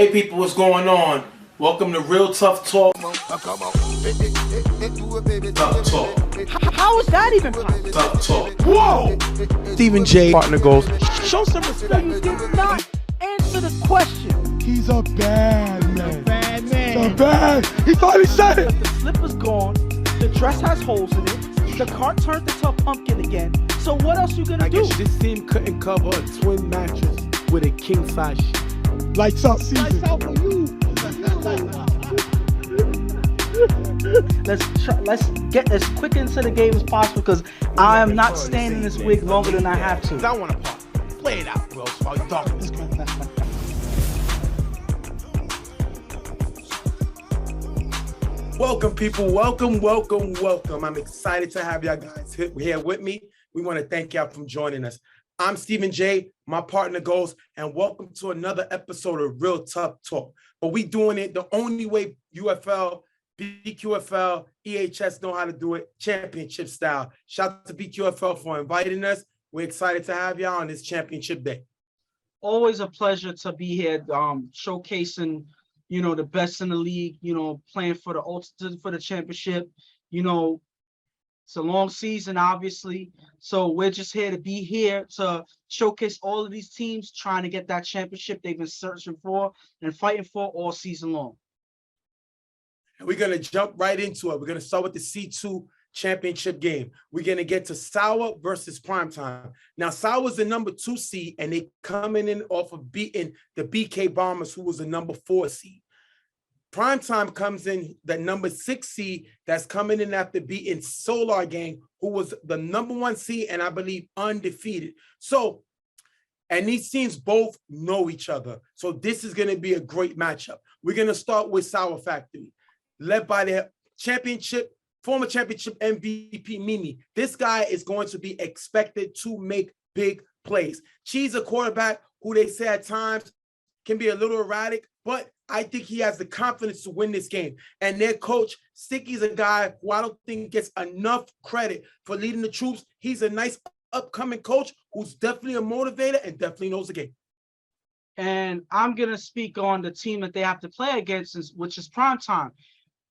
Hey people, what's going on? Welcome to Real Tough Talk. Tough Talk. How is that even possible? Tough Talk. Whoa! Stephen J. partner goes, Show some respect. You did not answer the question. he's a bad man. Bad man. He's a bad. He finally said it. The slipper's gone. The dress has holes in it. The cart turned into a pumpkin again. So what else you gonna do? I guess this team couldn't cover a twin mattress with a king size sheet. Lights out season. Lights out for you. Let's get as quick into the game as possible because I am not staying in this wig longer than I have to. I want to part. Play it out, bro, while you talking this guy. Welcome, people. Welcome. I'm excited to have y'all guys here with me. We want to thank y'all for joining us. I'm Stephen J. My partner goes, and welcome to another episode of Real Tough Talk. But we doing it the only way UFL, BQFL, EHS know how to do it, championship style. Shout out to BQFL for inviting us. We're excited to have y'all on this championship day. Always a pleasure to be here, showcasing, the best in the league, playing for the championship. It's a long season, obviously. So we're just here to be here to showcase all of these teams trying to get that championship they've been searching for and fighting for all season long. And we're going to jump right into it. We're going to start with the C2 championship game. We're going to get to Sauer versus Primetime. Now, Sauer's the number 2 seed, and they coming in off of beating the BK Bombers, who was the number 4 seed. Primetime comes in the number 6 seed that's coming in after beating Solar Gang, who was the number 1 seed and I believe undefeated. So, and these teams both know each other. So this is going to be a great matchup. We're going to start with Sauer Factory, led by their former championship MVP, Mimi. This guy is going to be expected to make big plays. She's a quarterback who they say at times can be a little erratic, but I think he has the confidence to win this game. And their coach, Sticky's a guy who I don't think gets enough credit for leading the troops. He's a nice upcoming coach who's definitely a motivator and definitely knows the game. And I'm going to speak on the team that they have to play against, which is Primetime.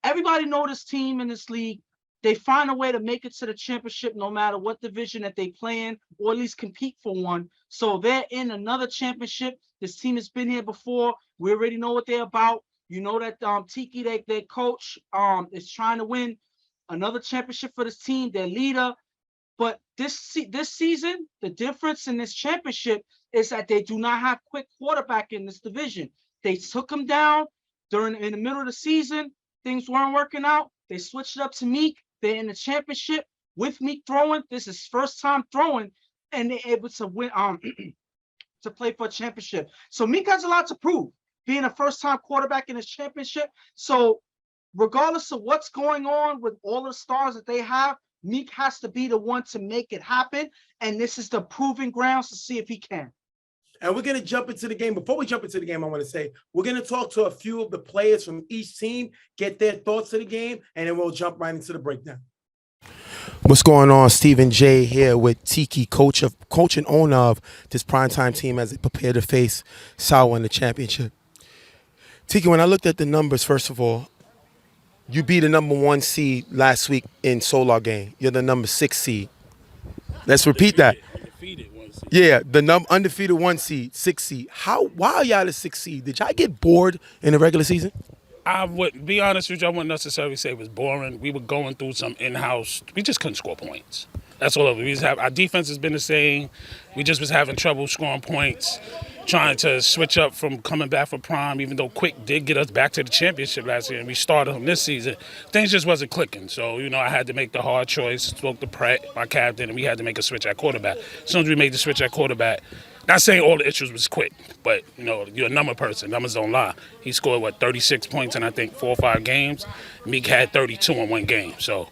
Everybody knows this team in this league. They find a way to make it to the championship no matter what division that they play in, or at least compete for one. So they're in another championship. This team has been here before. We already know what they're about. You know that Tiki, their coach, is trying to win another championship for this team, their leader. But this season, the difference in this championship is that they do not have quick quarterback in this division. They took him down in the middle of the season. Things weren't working out. They switched it up to Meek. They're in the championship with Meek throwing. This is first time throwing, and they're able to win to play for a championship. So Meek has a lot to prove, being a first-time quarterback in his championship. So regardless of what's going on with all the stars that they have, Meek has to be the one to make it happen. And this is the proving grounds to see if he can. And we're going to jump into the game. Before we jump into the game, I want to say we're going to talk to a few of the players from each team, get their thoughts of the game, and then we'll jump right into the breakdown. What's going on? Stephen J. here with Tiki, coach and owner of this Primetime team as they prepare to face Sauer in the championship. Tiki, when I looked at the numbers, first of all, you beat the number 1 seed last week in Solar Game. You're the number 6 seed. Let's repeat that. Yeah, the undefeated 1 seed, 6 seed. Why are y'all the 6 seed? Did y'all get bored in the regular season? I would be honest with you, I wouldn't necessarily say it was boring. We were going through some in-house. We just couldn't score points. That's all. Our defense has been the same. We just was having trouble scoring points, trying to switch up from coming back from Prime, even though Quick did get us back to the championship last year, and we started on this season. Things just wasn't clicking. So, I had to make the hard choice, spoke to Pratt, my captain, and we had to make a switch at quarterback. As soon as we made the switch at quarterback, not saying all the issues was Quick, but, you're a number person. Numbers don't lie. He scored, 36 points in, I think, 4 or 5 games. Meek had 32 in 1 game. So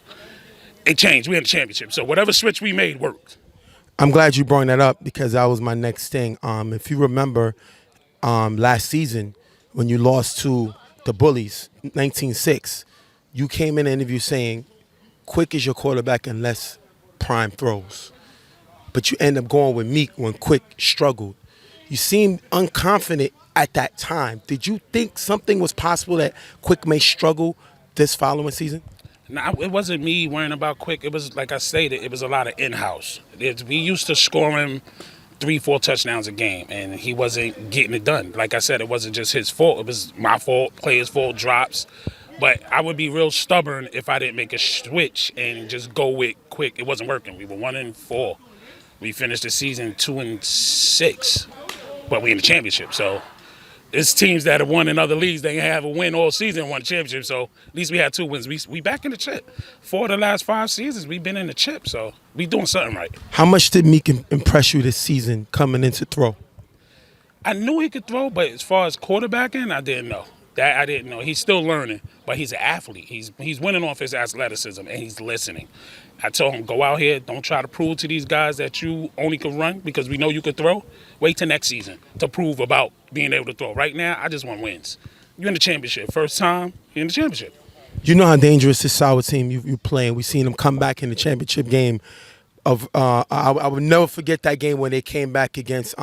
it changed. We had a championship. So whatever switch we made worked. I'm glad you brought that up because that was my next thing. If you remember last season when you lost to the Bullies, 19-6, you came in an interview saying, Quick is your quarterback unless Prime throws. But you end up going with Meek when Quick struggled. You seemed unconfident at that time. Did you think something was possible that Quick may struggle this following season? Nah, it wasn't me worrying about Quick. It was, like I stated, it was a lot of in-house. We used to scoring 3-4 touchdowns a game, and he wasn't getting it done. Like I said, it wasn't just his fault. It was my fault, players' fault, drops. But I would be real stubborn if I didn't make a switch and just go with Quick. It wasn't working. We were 1-4. We finished the season 2-6, but we in the championship. So it's teams that have won in other leagues. They have a win all season and won a championship. So at least we had 2 wins. We back in the chip. 4 of the last 5 seasons, we've been in the chip. So we doing something right. How much did Meek impress you this season coming into throw? I knew he could throw, but as far as quarterbacking, I didn't know. That I didn't know. He's still learning, but he's an athlete. He's winning off his athleticism, and he's listening. I told him, go out here, don't try to prove to these guys that you only can run because we know you could throw. Wait till next season to prove about being able to throw. Right now, I just want wins. You're in the championship. First time, you're in the championship. You know how dangerous this Sauer team you playing. We've seen them come back in the championship game. I would never forget that game when they came back against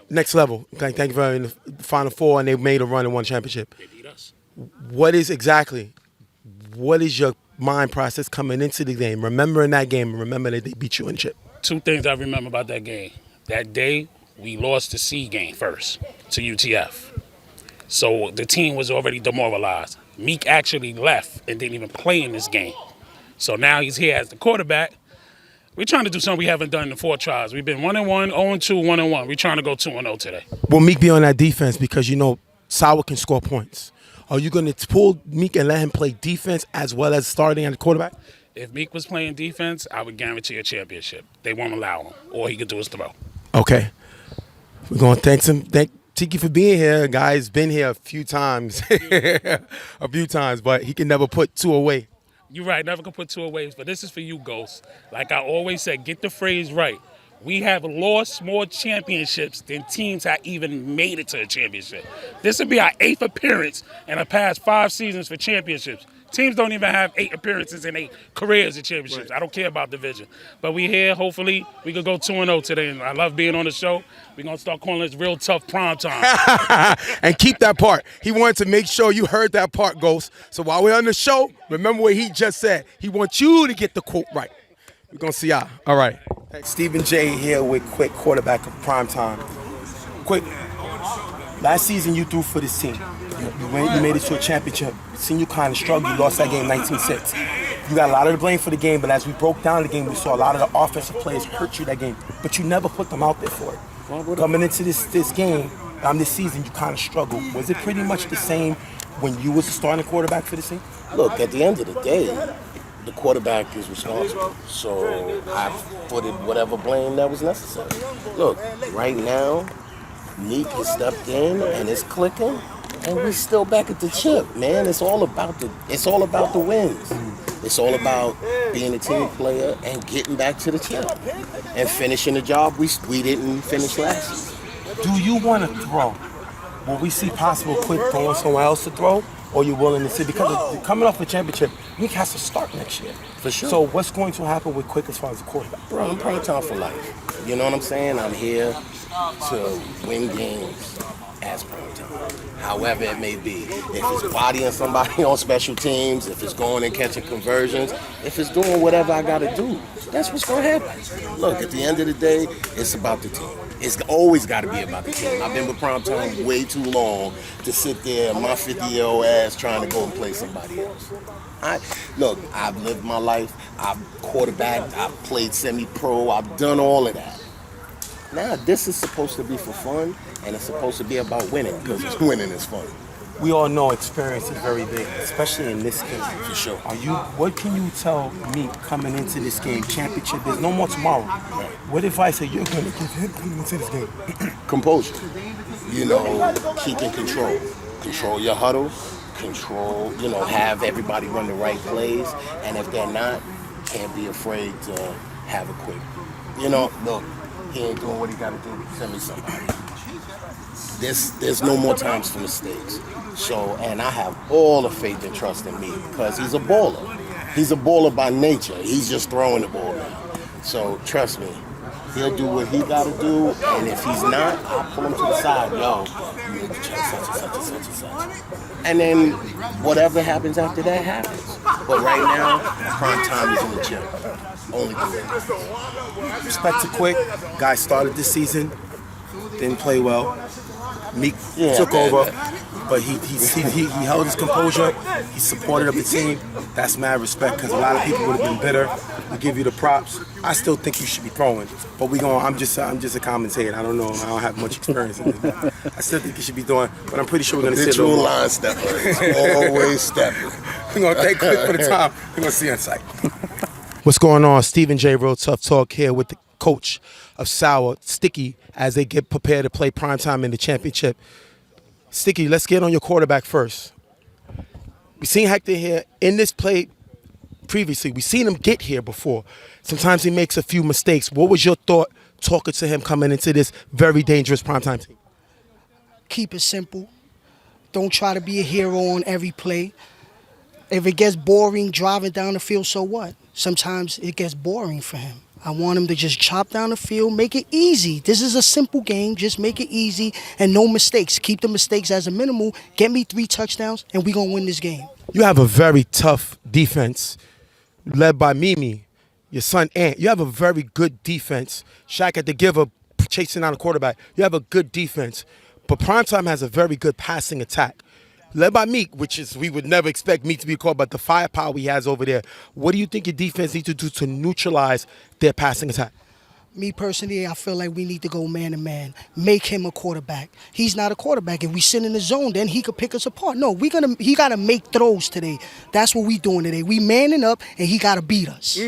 Next Level. Thank you for in the Final Four, and they made a run and won the championship. They beat us. What is your mind process coming into the game, remembering that game, and remember that they beat you in chip? 2 things I remember about that game. That day, we lost the C game first to UTF. So the team was already demoralized. Meek actually left and didn't even play in this game. So now he's here as the quarterback. We're trying to do something we haven't done in the 4 tries. We've been 1-1, 0-2, 1-1. We're trying to go 2-0 today. Will Meek be on that defense because you know Sauer can score points? Are you going to pull Meek and let him play defense as well as starting at the quarterback? If Meek was playing defense, I would guarantee a championship. They won't allow him. All he could do is throw. Okay. We're going to thank Tiki for being here. Guy's been here a few times. But he can never put 2 away. You're right, never can put 2 away. But this is for you, Ghost. Like I always said, get the phrase right. We have lost more championships than teams that even made it to a championship. This would be our 8th appearance in the past 5 seasons for championships. Teams don't even have 8 appearances in 8 careers in championships. Right. I don't care about division. But we here, hopefully, we could go 2-0 today. And I love being on the show. We're going to start calling this Real Tough Primetime. And keep that part. He wanted to make sure you heard that part, Ghost. So while we're on the show, remember what he just said. He wants you to get the quote right. We're going to see y'all. All right. Stephen J here with Quick, quarterback of Primetime. Quick, last season you threw for this team. You made it to a championship. Seen you kind of struggle. You lost that game 19-6. You got a lot of the blame for the game, but as we broke down the game, we saw a lot of the offensive players hurt you that game, but you never put them out there for it. Coming into this game, this season, you kind of struggled. Was it pretty much the same when you was the starting quarterback for this team? Look, at the end of the day, the quarterback is responsible. So I footed whatever blame that was necessary. Look, right now, Meek has stepped in and it's clicking, and we're still back at the chip, man. It's all about the wins. It's all about being a team player and getting back to the chip and finishing the job we didn't finish last year. Do you want to throw? Will we see possible Quick going somewhere else to throw? Or you're willing to see, because coming off the championship, Meek has to start next year. For sure. So what's going to happen with Quick as far as the quarterback? Bro, I'm Primetime for life. You know what I'm saying? I'm here to win games as Primetime, however it may be. If it's bodying somebody on special teams, if it's going and catching conversions, if it's doing whatever I got to do, that's what's going to happen. Look, at the end of the day, it's about the team. It's always got to be about the team. I've been with Primetime way too long to sit there, my 50-year-old ass, trying to go and play somebody else. Look, I've lived my life. I've quarterbacked. I've played semi-pro. I've done all of that. Now, this is supposed to be for fun, and it's supposed to be about winning, because winning is fun. We all know experience is very big, especially in this game. For sure. What can you tell me coming into this game, championship? There's no more tomorrow. Right. What advice are you going to give him coming into this game? Composure. Keep in control. Control your huddle. Control, have everybody run the right plays. And if they're not, can't be afraid to have a quick. Look, he ain't doing what he got to do. Send me somebody. There's no more times for mistakes. So, and I have all the faith and trust in me because he's a baller. He's a baller by nature. He's just throwing the ball now. So trust me, He'll do what he got to do, and if he's not, I'll pull him to the side. Yo, you need to check such and such and such and such. And then whatever happens after that happens. But right now, prime time is in the gym. Only doing it. Respect to Quick. Guy started this season, didn't play well. Meek took over, but he held his composure. He supported of the team. That's mad respect because a lot of people would have been bitter. We give you the props. I still think you should be throwing, but I'm just a commentator. I don't know. I don't have much experience in this. I still think you should be doing, but I'm pretty sure we're gonna see a little line stepper. Always stepping. We're gonna thank Quick for the time. We're gonna see you on site. What's going on? Stephen J. Real Tough Talk here with the coach of Sour, Sticky, as they get prepared to play primetime in the championship. Sticky, let's get on your quarterback first. We've seen Hector here in this play previously. We've seen him get here before. Sometimes he makes a few mistakes. What was your thought talking to him coming into this very dangerous primetime team? Keep it simple. Don't try to be a hero on every play. If it gets boring driving down the field, so what? Sometimes it gets boring for him. I want him to just chop down the field, make it easy. This is a simple game. Just make it easy and no mistakes. Keep the mistakes as a minimal. Get me 3 touchdowns, and we're going to win this game. You have a very tough defense led by Mimi, your son Ant. You have a very good defense. Shaq at the giver chasing down the quarterback. You have a good defense. But Primetime has a very good passing attack. Led by Meek, which is, we would never expect Meek to be called, but the firepower he has over there. What do you think your defense needs to do to neutralize their passing attack? Me personally, I feel like we need to go man to man. Make him a quarterback. He's not a quarterback. If we sit in the zone, then he could pick us apart. No, he got to make throws today. That's what we doing today. We manning up, and he got to beat us.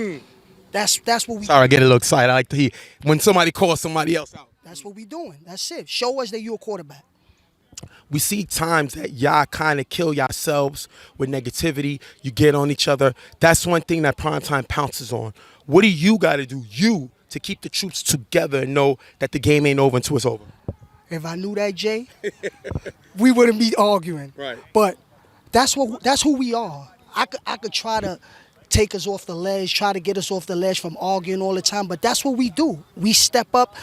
That's what we. Sorry, I get a little excited. I like to hear when somebody calls somebody else out. That's what we doing. That's it. Show us that you're a quarterback. We see times that y'all kind of kill yourselves with negativity. You get on each other. That's one thing that Primetime pounces on. What do you got to do, to keep the troops together and know that the game ain't over until it's over? If I knew that, Jay, we wouldn't be arguing. Right. But that's who we are. I could try to take us off the ledge, try to get us off the ledge from arguing all the time, but that's what we do. We step up.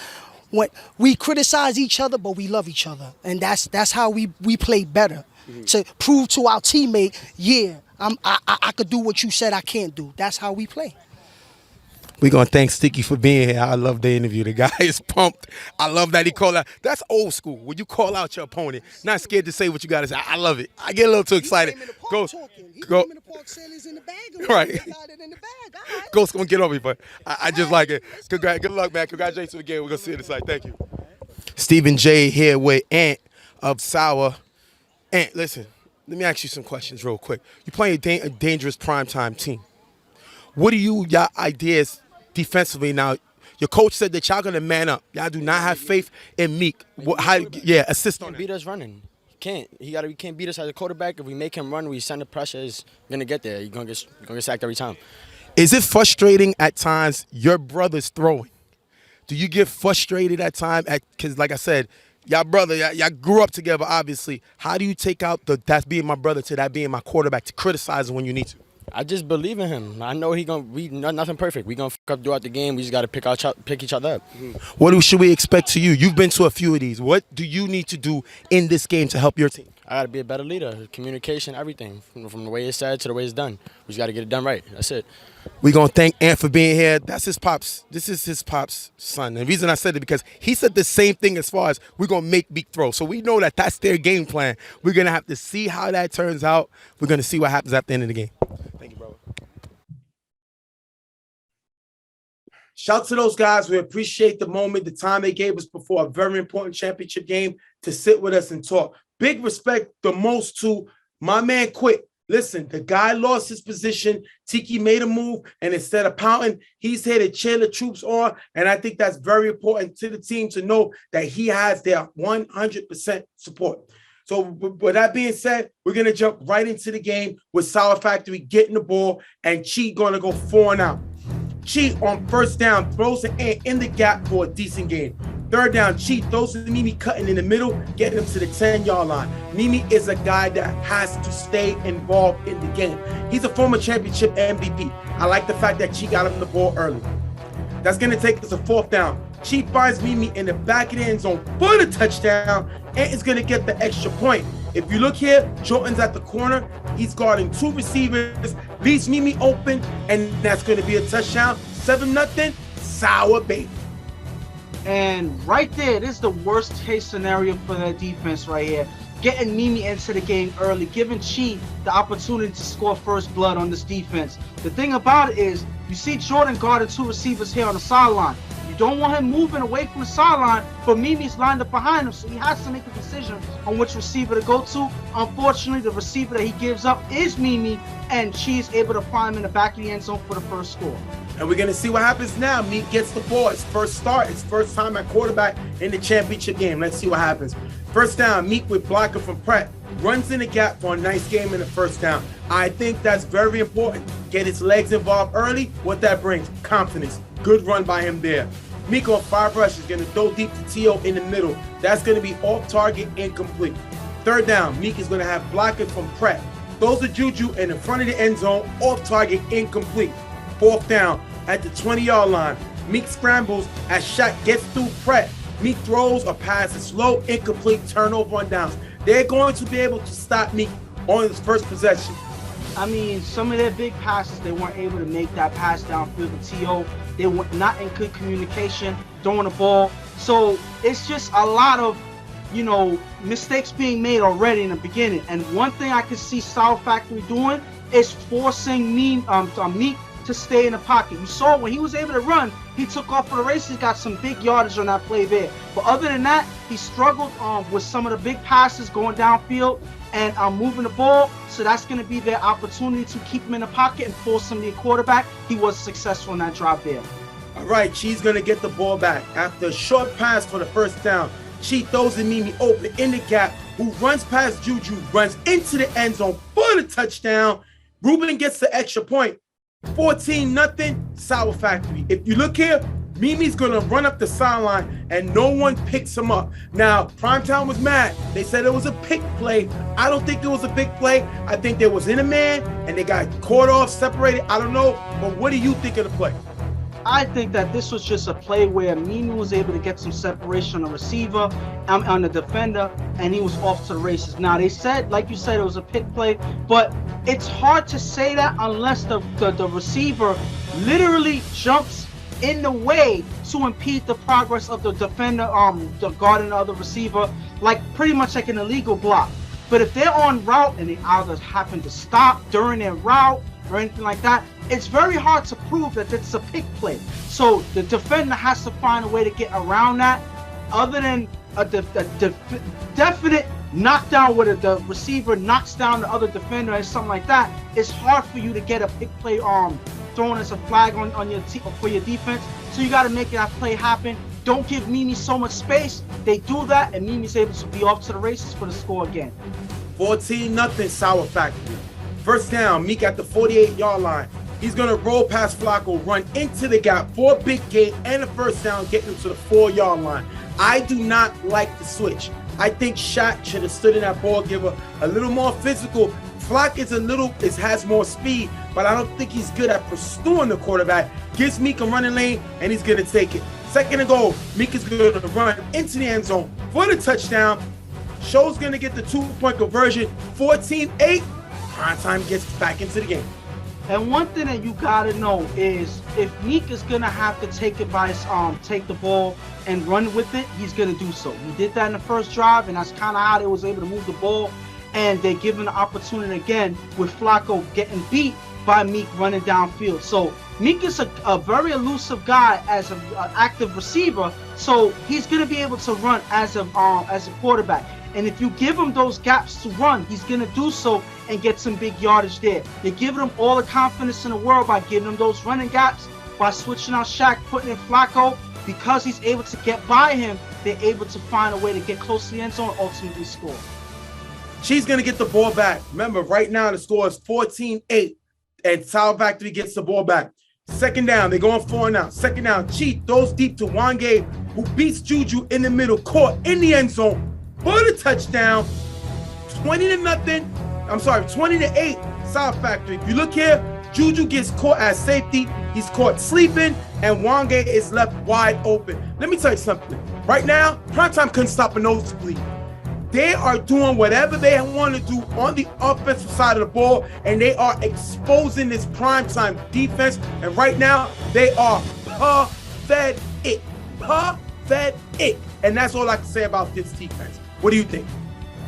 When we criticize each other, but we love each other, and that's how we play better. To prove to our teammate, I could do what you said I can't do. That's how we play. We're going to thank Sticky for being here. I love the interview. The guy is pumped. I love that he called out. That's old school. When you call out your opponent, not scared to say what you got to say. I love it. I get a little too excited. Go. Right. Ghost going to get over me, but I just like it. Good luck, man. Congratulations again. We're going to see you in the site. Thank you. Stephen J. here with Ant of Sour. Ant, listen, let me ask you some questions real quick. You're playing a dangerous primetime team. What are your ideas defensively now? Your coach said that y'all gonna man up. Y'all do not have faith in Meek. Assist on that. Beat us running. He can't beat us as a quarterback. If we make him run, we send the pressure. He's gonna get there. You're gonna get sacked every time. Is it frustrating at times your brother's throwing? Do you get frustrated at times? Because like I said, y'all grew up together, obviously. How do you take out that's being my brother to that being my quarterback to criticize him when you need to? I just believe in him. I know we nothing perfect. We gonna fuck up throughout the game. We just gotta pick each other up. What should we expect to you? You've been to a few of these. What do you need to do in this game to help your team? I gotta be a better leader. Communication, everything. From the way it's said to the way it's done. We just gotta get it done right. That's it. We're gonna thank Ant for being here. That's his pops. This is his pops' son. And the reason I said it because he said the same thing as far as we're gonna make Meek throw. So we know that that's their game plan. We're gonna have to see how that turns out. We're gonna see what happens at the end of the game. Thank you, brother. Shout out to those guys. We appreciate the moment, the time they gave us before a very important championship game to sit with us and talk. Big respect the most to my man Quick. Listen, the guy lost his position. Tiki made a move, and instead of pouting, he's here to cheer the troops on. And I think that's very important to the team to know that he has their 100% support. So with that being said, we're going to jump right into the game with Sour Factory getting the ball and Chi going to go 4 and out. Chi on first down throws an Ant in the gap for a decent gain. Third down, Chi throws to Mimi cutting in the middle, getting him to the 10-yard line. Mimi is a guy that has to stay involved in the game. He's a former championship MVP. I like the fact that Chi got him the ball early. That's going to take us a 4th down. Cheat finds Mimi in the back of the end zone for the touchdown and is going to get the extra point. If you look here, Jordan's at the corner. He's guarding 2 receivers, leaves Mimi open, and that's going to be a touchdown. 7-0, Sour Baby. And right there, this is the worst case scenario for their defense right here. Getting Mimi into the game early, giving Chi the opportunity to score first blood on this defense. The thing about it is, you see Jordan guarding 2 receivers here on the sideline. You don't want him moving away from the sideline, but Mimi's lined up behind him, so he has to make a decision on which receiver to go to. Unfortunately, the receiver that he gives up is Mimi, and Chi's able to find him in the back of the end zone for the first score. And we're going to see what happens now. Meek gets the ball. It's first start. It's first time at quarterback in the championship game. Let's see what happens. First down, Meek with blocker from Pratt. Runs in the gap for a nice game in the first down. I think that's very important. Get his legs involved early. What that brings? Confidence. Good run by him there. Meek on 5 rushes, going to throw deep to T.O. in the middle. That's going to be off target, incomplete. Third down, Meek is going to have blockers from Pratt. Throws to Juju in the front of the end zone, off target, incomplete. Fourth down at the 20-yard line. Meek scrambles as Shaq gets through Pratt. Meek throws or passes slow, incomplete, turnover on downs. They're going to be able to stop Meek on his first possession. I mean, some of their big passes, they weren't able to make that pass downfield to T.O. They were not in good communication, throwing the ball. So it's just a lot of, mistakes being made already in the beginning. And one thing I can see Sour Factory doing is forcing Meek to stay in the pocket. You saw when he was able to run, he took off for the race. He got some big yardage on that play there. But other than that, he struggled with some of the big passes going downfield and moving the ball. So that's going to be their opportunity to keep him in the pocket and force him to the quarterback. He was successful in that drop there. All right, Chi's going to get the ball back. After a short pass for the first down, Chi throws it Mimi open in the gap, who runs past Juju, runs into the end zone for the touchdown. Ruben gets the extra point. 14-0, Sour Factory. If you look here, Mimi's going to run up the sideline and no one picks him up. Now, Primetime was mad. They said it was a pick play. I don't think it was a big play. I think there was in a man and they got caught off, separated. I don't know. But what do you think of the play? I think that this was just a play where Mimi was able to get some separation on the receiver, on the defender, and he was off to the races. Now, they said, like you said, it was a pick play, but it's hard to say that unless the receiver literally jumps in the way to impede the progress of the defender, the guarding the other receiver, like pretty much like an illegal block. But if they're on route and they either happen to stop during their route or anything like that, it's very hard to prove that it's a pick play. So the defender has to find a way to get around that. Other than a definite knockdown where the receiver knocks down the other defender or something like that, it's hard for you to get a pick play thrown as a flag on your for your defense. So you got to make that play happen. Don't give Mimi so much space. They do that, and Mimi's able to be off to the races for the score again. 14-0, Sour Factory. First down, Meek at the 48-yard line. He's going to roll past Flacco, run into the gap for a big gain and a first down, getting him to the 4-yard line. I do not like the switch. I think Shaq should have stood in that ball giver a little more physical. Flock has more speed, but I don't think he's good at pursuing the quarterback. Gives Meek a running lane, and he's going to take it. Second and goal, Meek is going to run into the end zone for the touchdown. Show's going to get the 2-point conversion, 14-8. Primetime gets back into the game. And one thing that you gotta know is if Meek is gonna have to take the ball and run with it, he's gonna do so. He did that in the first drive, and that's kind of how they was able to move the ball. And they're given the opportunity again with Flacco getting beat by Meek running downfield. So Meek is a very elusive guy as an active receiver, so he's gonna be able to run as a quarterback. And if you give him those gaps to run, he's going to do so and get some big yardage there. They're giving him all the confidence in the world by giving him those running gaps, by switching out Shaq, putting in Flacco. Because he's able to get by him, they're able to find a way to get close to the end zone and ultimately score. She's going to get the ball back. Remember, right now the score is 14-8, and Sour Factory gets the ball back. Second down, they're going 4 now. Second down, Cheat throws deep to Wange, who beats Juju in the middle, caught in the end zone. For the touchdown, 20-8, Sour Factory. If you look here, Juju gets caught at safety. He's caught sleeping, and Wange is left wide open. Let me tell you something. Right now, Primetime couldn't stop a nosebleed. They are doing whatever they want to do on the offensive side of the ball, and they are exposing this Primetime defense. And right now, they are pathetic. Pathetic. And that's all I can say about this defense. What do you think?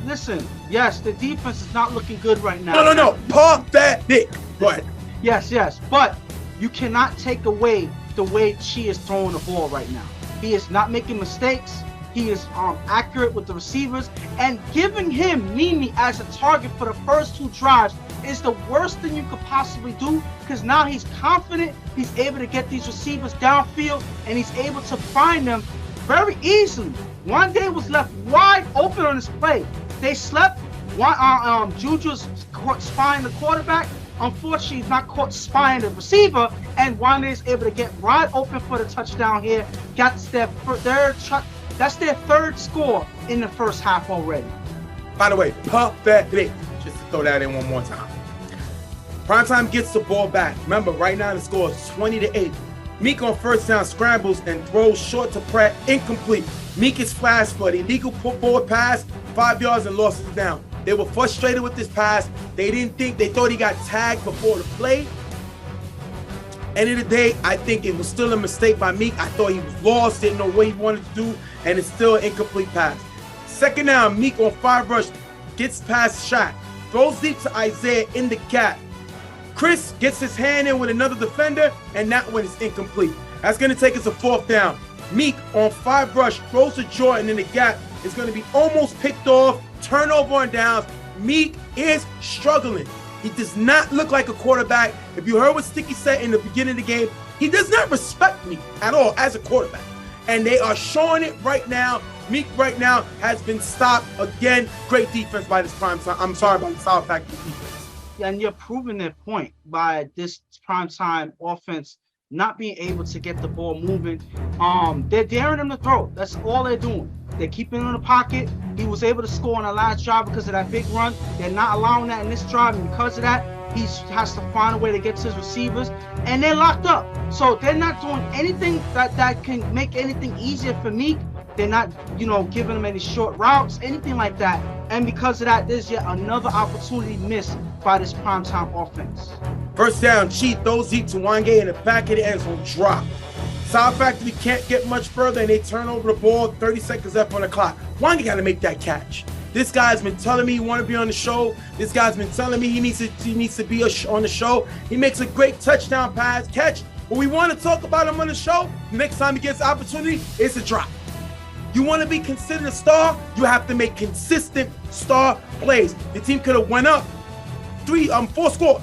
Listen, yes, the defense is not looking good right now. No. Pathetic. Go ahead. Yes, but you cannot take away the way Chi is throwing the ball right now. He is not making mistakes. He is accurate with the receivers, and giving him Mimi as a target for the first 2 drives is the worst thing you could possibly do, because now he's confident, he's able to get these receivers downfield, and he's able to find them very easily. One day was left wide open on this play. They slept. Juju's caught spying the quarterback. Unfortunately, he's not caught spying the receiver, and Wande is able to get wide open for the touchdown here. That's their third score in the first half already. By the way, pathetic. Just to throw that in one more time. Primetime gets the ball back. Remember, right now the score is 20-8. Meek on first down scrambles and throws short to Pratt, incomplete. Meek is flashed for the illegal football pass, 5 yards, and losses down. They were frustrated with this pass. They thought he got tagged before the play. End of the day, I think it was still a mistake by Meek. I thought he was lost, didn't know what he wanted to do, and it's still an incomplete pass. Second down, Meek on 5 rush, gets past shot, throws deep to Isaiah in the gap. Chris gets his hand in with another defender, and that one is incomplete. That's going to take us a 4th down. Meek on 5 rush, throws to Jordan in the gap. It's going to be almost picked off, turnover on downs. Meek is struggling. He does not look like a quarterback. If you heard what Sticky said in the beginning of the game, he does not respect Meek at all as a quarterback. And they are showing it right now. Meek right now has been stopped. Again, great defense by this Primetime. I'm sorry about the South Factory defense. And you're proving their point by this Primetime offense not being able to get the ball moving. They're daring him to throw. That's all they're doing. They're keeping him in the pocket. He was able to score on the last drive because of that big run. They're not allowing that in this drive, and because of that, he has to find a way to get to his receivers, and they're locked up. So they're not doing anything that can make anything easier for Meek. They're not, giving him any short routes, anything like that. And because of that, there's yet another opportunity missed by this Primetime offense. First down, Chi throws deep to Wange in the back of the end zone, drop. South Factory can't get much further, and they turn over the ball, 30 seconds left on the clock. Wange got to make that catch. This guy's been telling me he want to be on the show. This guy's been telling me he needs to be on the show. He makes a great touchdown pass catch. But we want to talk about him on the show. Next time he gets the opportunity, it's a drop. You want to be considered a star, you have to make consistent star plays. The team could have went up 4 scores.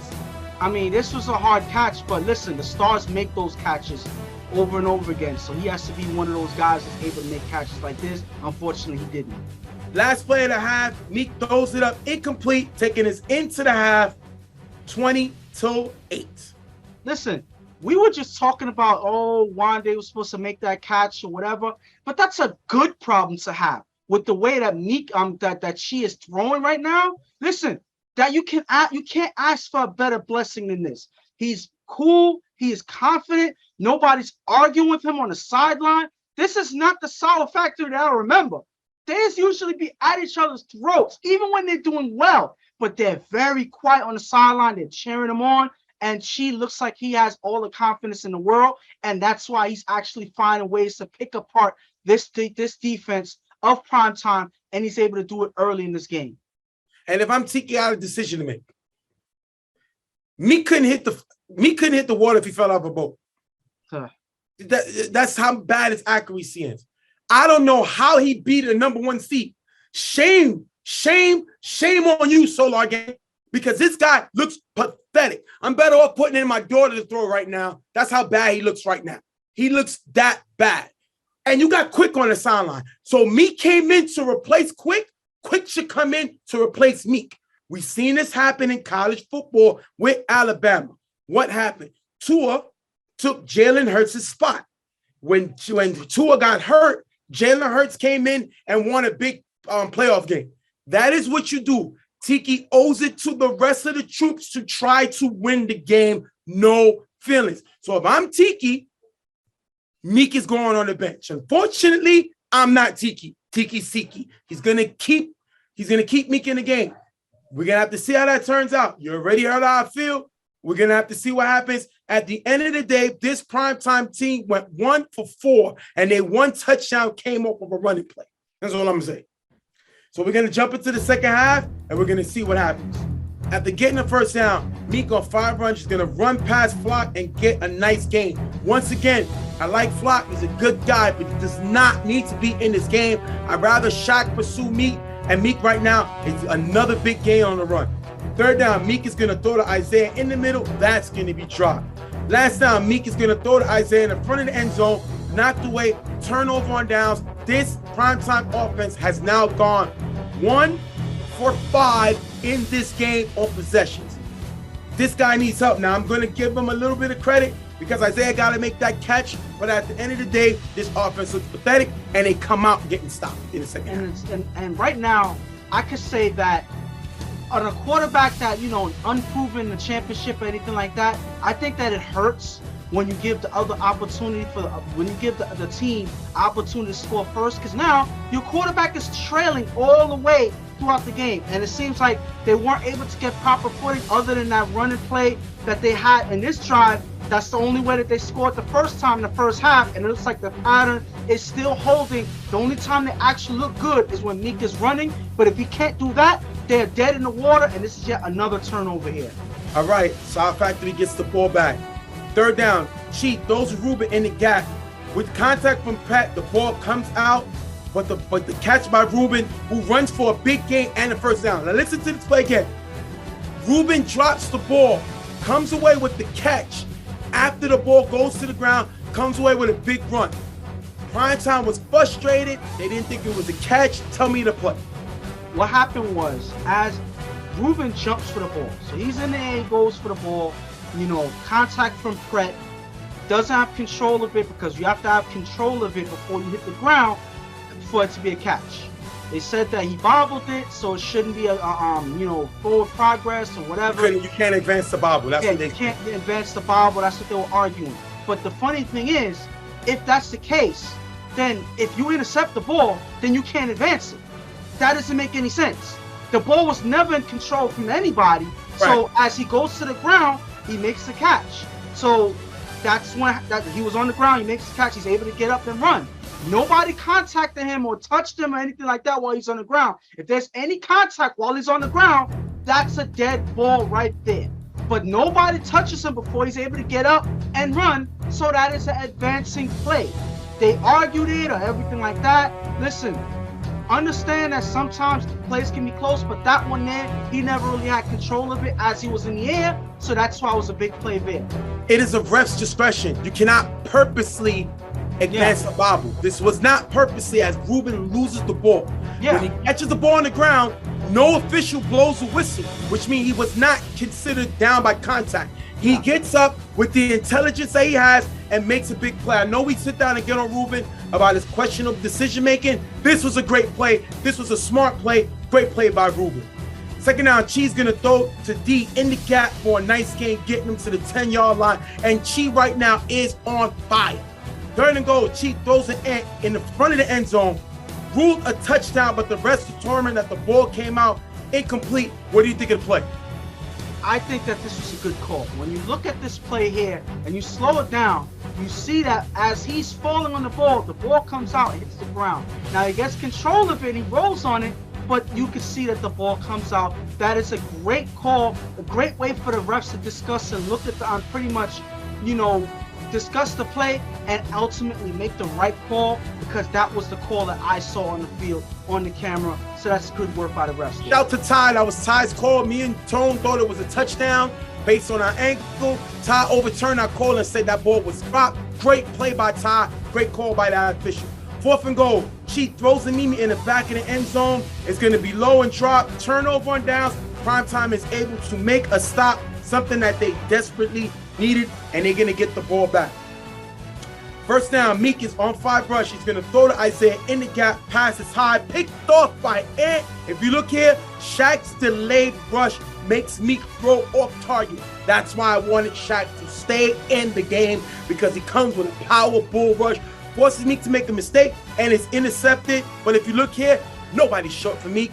I mean, this was a hard catch, but listen, the stars make those catches over and over again. So he has to be one of those guys that's able to make catches like this. Unfortunately, he didn't. Last play of the half, Meek throws it up incomplete, taking us into the half, 20-8. Listen, we were just talking about, Wande was supposed to make that catch or whatever, but that's a good problem to have with the way that Meek that she is throwing right now. Listen, that you can't ask for a better blessing than this. He's cool, he is confident, nobody's arguing with him on the sideline. This is not the South Factory that I remember. They usually be at each other's throats, even when they're doing well, but they're very quiet on the sideline. They're cheering him on. And she looks like he has all the confidence in the world, and that's why he's actually finding ways to pick apart this defense of Primetime, and he's able to do it early in this game. And if I'm Tiki, I had a decision to make. Meek couldn't hit the water if he fell off a boat. Huh. That's how bad his accuracy is. I don't know how he beat a #1 seed. Shame on you, Solar Gang. Because this guy looks pathetic. I'm better off putting in my daughter to throw right now. That's how bad he looks right now. He looks that bad. And you got Quick on the sideline. So Meek came in to replace Quick. Quick should come in to replace Meek. We've seen this happen in college football with Alabama. What happened? Tua took Jalen Hurts' spot. When Tua got hurt, Jalen Hurts came in and won a big playoff game. That is what you do. Tiki owes it to the rest of the troops to try to win the game no feelings. So if I'm Tiki, Meek is going on the bench. Unfortunately, I'm not Tiki. Tiki's Tiki. He's gonna keep Meek in the game. We're gonna have to see how that turns out. You already heard how I feel. We're gonna have to see what happens. At the end of the day, this primetime team went 1 for 4, and they one touchdown came off of a running play. That's all I'm gonna say. So we're gonna jump into the second half, and we're gonna see what happens. After getting the first down, Meek on 5 runs is gonna run past Flock and get a nice gain. Once again, I like Flock. He's a good guy, but he does not need to be in this game. I'd rather Shaq pursue Meek, and Meek right now is another big gain on the run. Third down, Meek is gonna throw to Isaiah in the middle. That's gonna be dropped. Last down, Meek is gonna throw to Isaiah in the front of the end zone, knocked away, turnover on downs. This primetime offense has now gone 1 for 5 in this game on possessions. This guy needs help. Now, I'm going to give him a little bit of credit because Isaiah got to make that catch. But at the end of the day, this offense looks pathetic, and they come out getting stopped in the second half. And right now, I could say that on a quarterback that, unproven in the championship or anything like that, I think that it hurts when you give the other opportunity when you give the team opportunity to score first, because now your quarterback is trailing all the way throughout the game, and it seems like they weren't able to get proper footing other than that running play that they had in this drive. That's the only way that they scored the first time in the first half, and it looks like the pattern is still holding. The only time they actually look good is when Meek is running, but if he can't do that, they're dead in the water, and this is yet another turnover here. All right, Sound Factory gets the ball back. Third down, Cheat throws Ruben in the gap. With contact from Pat, the ball comes out, but the catch by Ruben, who runs for a big gain and a first down. Now listen to this play again. Ruben drops the ball, comes away with the catch. After the ball goes to the ground, comes away with a big run. Primetime was frustrated. They didn't think it was a catch. Tell me the play. What happened was, as Ruben jumps for the ball, so he's in the air, he goes for the ball, contact from Pret, doesn't have control of it because you have to have control of it before you hit the ground for it to be a catch. They said that he bobbled it, so it shouldn't be a forward progress or whatever. You can't advance the bobble. That's what they you can't advance the bobble. That's what they were arguing. But the funny thing is, if that's the case, then if you intercept the ball, then you can't advance it. That doesn't make any sense. The ball was never in control from anybody. Right. So as he goes to the ground, he makes the catch. So that's when he was on the ground, he makes the catch, he's able to get up and run. Nobody contacted him or touched him or anything like that while he's on the ground. If there's any contact while he's on the ground, that's a dead ball right there. But nobody touches him before he's able to get up and run, so that is an advancing play. They argued it or everything like that. Listen, understand that sometimes the plays can be close, but that one there, he never really had control of it as he was in the air, so that's why it was a big play there. It is a ref's discretion. You cannot purposely advance the bobble. This was not purposely as Ruben loses the ball. When he catches the ball on the ground, no official blows a whistle, which means he was not considered down by contact. He gets up with the intelligence that he has and makes a big play. I know we sit down and get on Ruben about his questionable decision-making. This was a great play. This was a smart play. Great play by Ruben. Second down, Chi's going to throw to D in the gap for a nice gain, getting him to the 10-yard line. And Chi right now is on fire. Third and goal, Chi throws it in the front of the end zone. Ruled a touchdown, but the rest determined that the ball came out incomplete. What do you think of the play? I think that this was a good call. When you look at this play here and you slow it down, you see that as he's falling on the ball comes out and hits the ground. Now he gets control of it, he rolls on it, but you can see that the ball comes out. That is a great call, a great way for the refs to discuss and look at the pretty much, discuss the play and ultimately make the right call, because that was the call that I saw on the field, on the camera. So that's good work by the refs. Shout out to Ty. That was Ty's call. Me and Tone thought it was a touchdown based on our angle. Ty overturned our call and said that ball was dropped. Great play by Ty. Great call by that official. Fourth and goal. Cheat throws Anemi in the back of the end zone. It's going to be low and drop. Turnover on downs. Primetime is able to make a stop, something that they desperately needed, and they're going to get the ball back. First down, Meek is on 5 rush. He's going to throw to Isaiah in the gap. Pass is high, picked off by Ant. If you look here, Shaq's delayed rush makes Meek throw off target. That's why I wanted Shaq to stay in the game, because he comes with a power bull rush, forces Meek to make a mistake, and it's intercepted. But if you look here, nobody's short for Meek.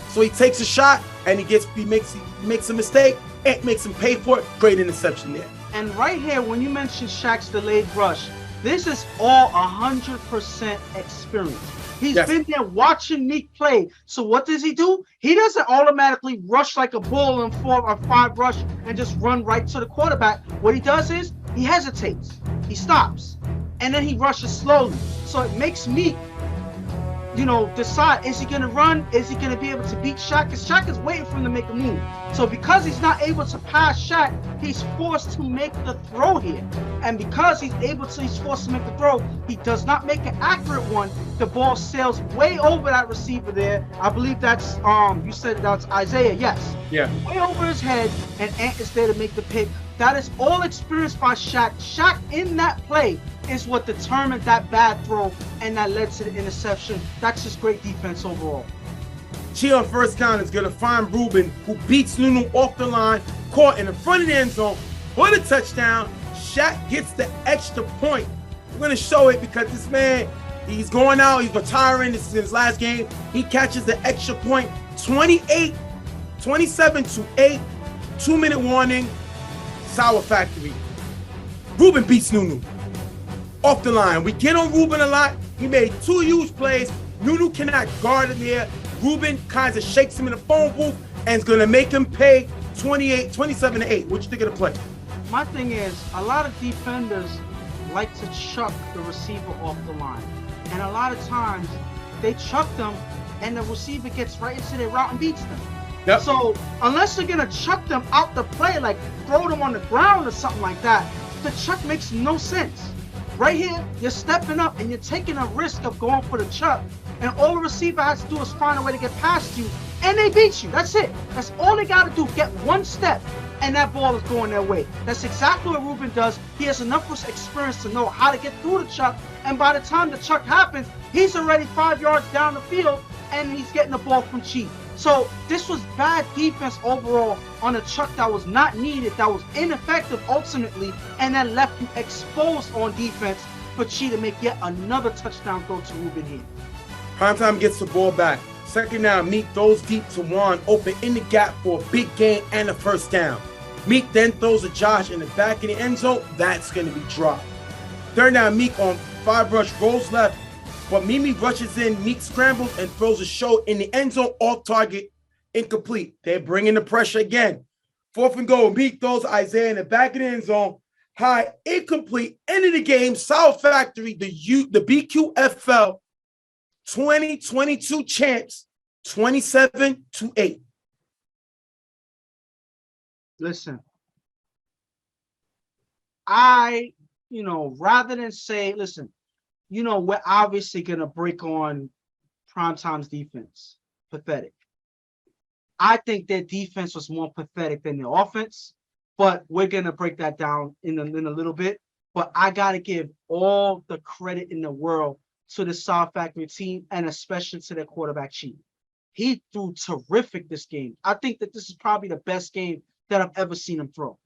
So he takes a shot, and he makes a mistake. Ant makes him pay for it. Great interception there. And right here, when you mention Shaq's delayed rush, this is all 100% experience. He's been there watching Meek play. So what does he do? He doesn't automatically rush like a bull in 4 or 5 rush and just run right to the quarterback. What he does is he hesitates, he stops, and then he rushes slowly. So it makes Meek, decide, is he going to run? Is he going to be able to beat Shaq? Because Shaq is waiting for him to make a move. So because he's not able to pass Shaq, he's forced to make the throw here. And because he's forced to make the throw, he does not make an accurate one. The ball sails way over that receiver there. I believe that's, you said that's Isaiah, yes. Yeah. Way over his head, and Ant is there to make the pick. That is all experienced by Shaq. Shaq in that play is what determined that bad throw and that led to the interception. That's just great defense overall. Chi on first down is going to find Ruben, who beats Nunu off the line, caught in the front of the end zone for the touchdown. Shaq gets the extra point. I'm going to show it because this man, he's going out, he's retiring. This is his last game. He catches the extra point, 27-8, 2-minute warning, Sour Factory. Ruben beats Nunu off the line. We get on Ruben a lot. He made 2 huge plays. Nunu cannot guard him here. Ruben kind of shakes him in the phone booth and is going to make him pay 27-8. What you think of the play? My thing is, a lot of defenders like to chuck the receiver off the line. And a lot of times, they chuck them and the receiver gets right into their route and beats them. Yep. So unless you're going to chuck them out the play, like throw them on the ground or something like that, the chuck makes no sense. Right here, you're stepping up and you're taking a risk of going for the chuck, and all the receiver has to do is find a way to get past you, and they beat you. That's it. That's all they got to do. Get one step, and that ball is going their way. That's exactly what Ruben does. He has enough experience to know how to get through the chuck, and by the time the chuck happens, he's already 5 yards down the field, and he's getting the ball from Chief. So this was bad defense overall on a chuck that was not needed, that was ineffective ultimately, and that left you exposed on defense for Chi to make yet another touchdown throw to Ruben here. Primetime gets the ball back. Second down, Meek throws deep to Juan, open in the gap for a big gain and a first down. Meek then throws to Josh in the back of the end zone. That's going to be dropped. Third down, Meek on 5 rush, rolls left. But Mimi rushes in, Meek scrambles and throws a show in the end zone, off target, incomplete. They're bringing the pressure again. 4th and goal, Meek throws Isaiah in the back of the end zone, high, incomplete, end of the game. Sour Factory, the BQFL 2022 champs, 27-8. Listen, rather than say, listen, we're obviously going to break on Primetime's defense. Pathetic. I think their defense was more pathetic than their offense, but we're going to break that down in a little bit. But I got to give all the credit in the world to the Sour Factory team, and especially to their quarterback, Chief. He threw terrific this game. I think that this is probably the best game that I've ever seen him throw.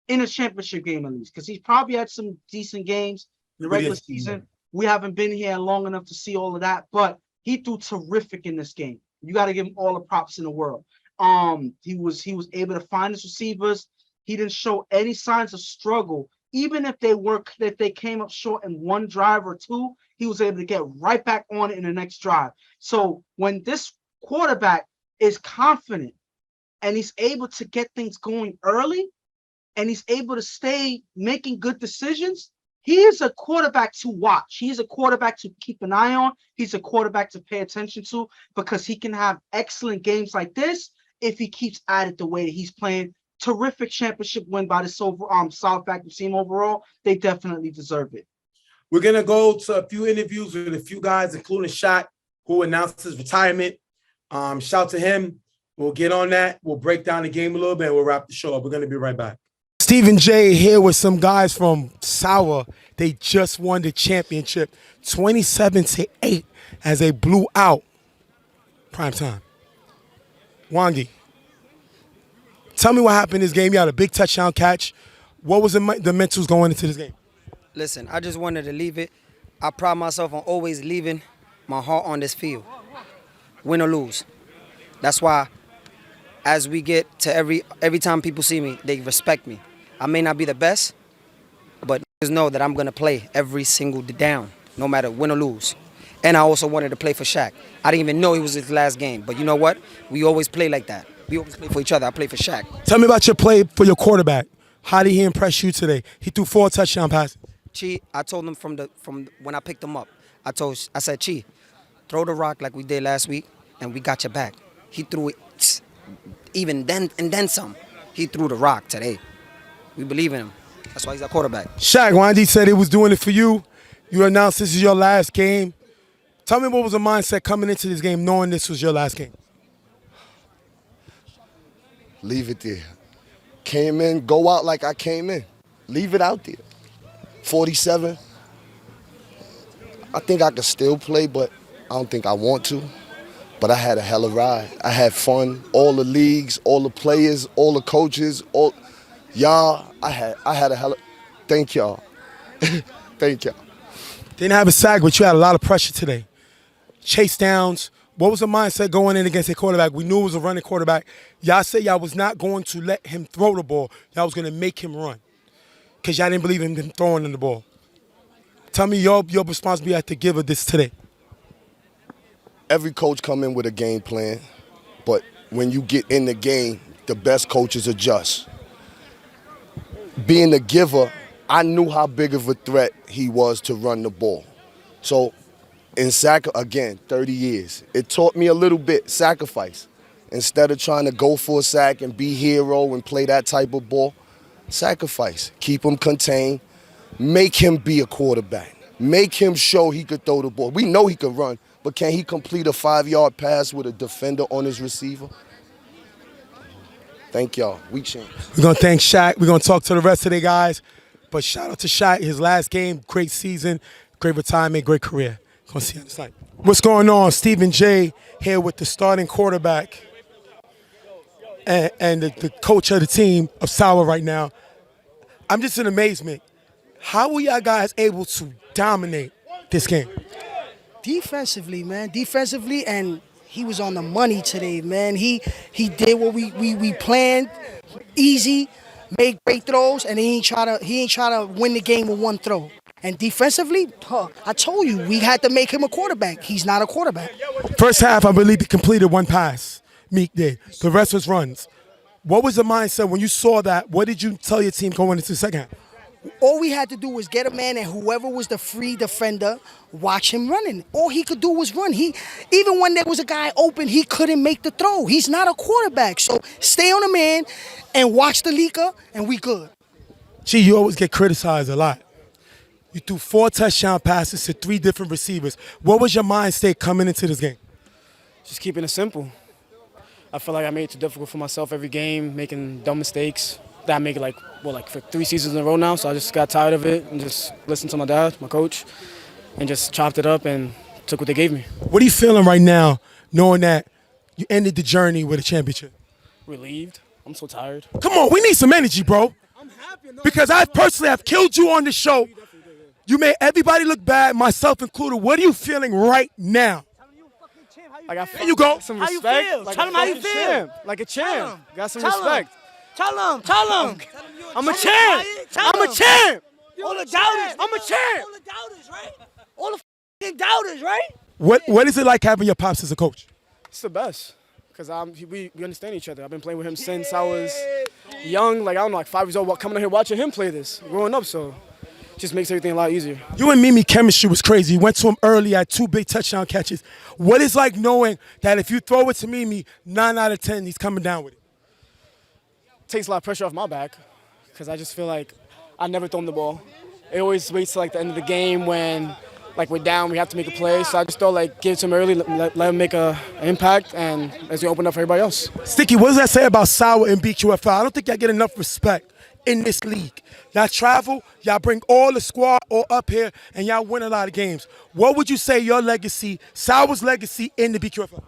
In a championship game, at least. Because he's probably had some decent games in the regular season. We haven't been here long enough to see all of that, but he threw terrific in this game. You got to give him all the props in the world. He was able to find his receivers. He didn't show any signs of struggle. Even if they came up short in one drive or two, he was able to get right back on it in the next drive. So when this quarterback is confident and he's able to get things going early and he's able to stay making good decisions, he is a quarterback to watch. He's a quarterback to keep an eye on. He's a quarterback to pay attention to, because he can have excellent games like this if he keeps at it the way that he's playing. Terrific championship win by the South Factory team overall. They definitely deserve it. We're going to go to a few interviews with a few guys, including Shaq, who announced his retirement. Shout to him. We'll get on that. We'll break down the game a little bit, and we'll wrap the show up. We're going to be right back. Stephen J here with some guys from Sauer. They just won the championship 27-8 as they blew out Primetime. Wangi, tell me what happened in this game. You had a big touchdown catch. What was the mentals going into this game? Listen, I just wanted to leave it. I pride myself on always leaving my heart on this field, win or lose. That's why as we get to every time people see me, they respect me. I may not be the best, but just know that I'm going to play every single down, no matter win or lose. And I also wanted to play for Shaq. I didn't even know he was his last game, but you know what? We always play like that. We always play for each other. I play for Shaq. Tell me about your play for your quarterback. How did he impress you today? He threw 4 touchdown passes. Chi, I told him from when I picked him up, I said, Chi, throw the rock like we did last week, and we got your back. He threw it even then and then some. He threw the rock today. We believe in him. That's why he's our quarterback. Shaq, Wandy said he was doing it for you. You announced this is your last game. Tell me what was the mindset coming into this game knowing this was your last game? Leave it there. Came in, go out like I came in. Leave it out there. 47. I think I could still play, but I don't think I want to. But I had a hell of a ride. I had fun. All the leagues, all the players, all the coaches, all y'all. I had a hell of. Thank y'all. Thank y'all. Didn't have a sack, but you had a lot of pressure today. Chase downs. What was the mindset going in against a quarterback? We knew it was a running quarterback. Y'all said y'all was not going to let him throw the ball. Y'all was going to make him run because y'all didn't believe in him throwing in the ball. Tell me your responsibility as to give of this today. Every coach come in with a game plan, but when you get in the game, the best coaches adjust. Being the giver, I knew how big of a threat he was to run the ball. So in again, 30 years, it taught me a little bit, sacrifice. Instead of trying to go for a sack and be hero and play that type of ball, sacrifice. Keep him contained. Make him be a quarterback. Make him show he could throw the ball. We know he could run, but can he complete a 5-yard pass with a defender on his receiver? Thank y'all. Week champ. We're going to thank Shaq. We're going to talk to the rest of the guys. But shout out to Shaq. His last game, great season, great retirement, great career. Going to see you on the side. What's going on? Stephen J here with the starting quarterback and the coach of the team of Sauer right now. I'm just in amazement. How were y'all guys able to dominate this game? Defensively, man. Defensively, and he was on the money today, man. He did what we planned, easy, made great throws, and he ain't try to win the game with one throw. And defensively, I told you, we had to make him a quarterback. He's not a quarterback. First half, I believe he completed 1 pass. Meek did. The rest was runs. What was the mindset when you saw that? What did you tell your team going into the second half? All we had to do was get a man, and whoever was the free defender, watch him running. All he could do was run. Even when there was a guy open, he couldn't make the throw. He's not a quarterback. So stay on the man and watch the leaker, and we good. Gee, you always get criticized a lot. You threw 4 touchdown passes to 3 different receivers. What was your mind state coming into this game? Just keeping it simple. I feel like I made it too difficult for myself every game, making dumb mistakes. That I make it like for 3 seasons in a row now, so I just got tired of it and just listened to my dad, my coach, and just chopped it up and took what they gave me. What are you feeling right now, knowing that you ended the journey with a championship? Relieved. I'm so tired. Come on, we need some energy, bro. I'm happy. Because I personally have killed you on the show. You made everybody look bad, myself included. What are you feeling right now? There you go. Some How you respect. feel? Like Tell him how you feel. Champ. Like a champ. Got some Tell respect. Tell him. I'm a champ. I'm a champ. All the doubters. I'm a champ. All the doubters, right? All the f***ing doubters, right? What is it like having your pops as a coach? It's the best. Because we understand each other. I've been playing with him since I was young. Like, I don't know, like 5 years old, coming out here watching him play this, growing up, so it just makes everything a lot easier. You and Mimi chemistry was crazy. You went to him early, had 2 big touchdown catches. What is like knowing that if you throw it to Mimi, 9 out of 10, he's coming down with it? Takes a lot of pressure off my back because I just feel like I never throw him the ball. It always waits till like the end of the game when like we're down, we have to make a play. So I just thought like give it to him early, let him make an impact, and as we open up for everybody else. Sticky, what does that say about Sauer and BQFL? I don't think I get enough respect in this league. Y'all travel, y'all bring all the squad all up here, and y'all win a lot of games. What would you say your legacy, Sauer's legacy in the BQFL?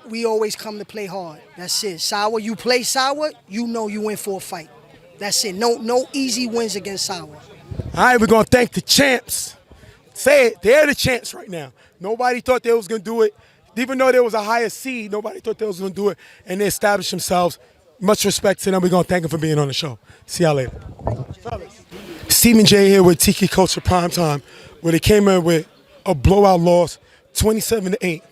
We always come to play hard. That's it. Sauer, you play Sauer, you know you in for a fight. That's it. No easy wins against Sauer. All right, we're going to thank the champs. Say it, they're the champs right now. Nobody thought they was going to do it. Even though there was a higher seed, nobody thought they was going to do it, and they established themselves. Much respect to them. We're going to thank them for being on the show. See y'all later. Stephen J here with Tiki Culture Primetime, where they came in with a blowout loss, 27-8.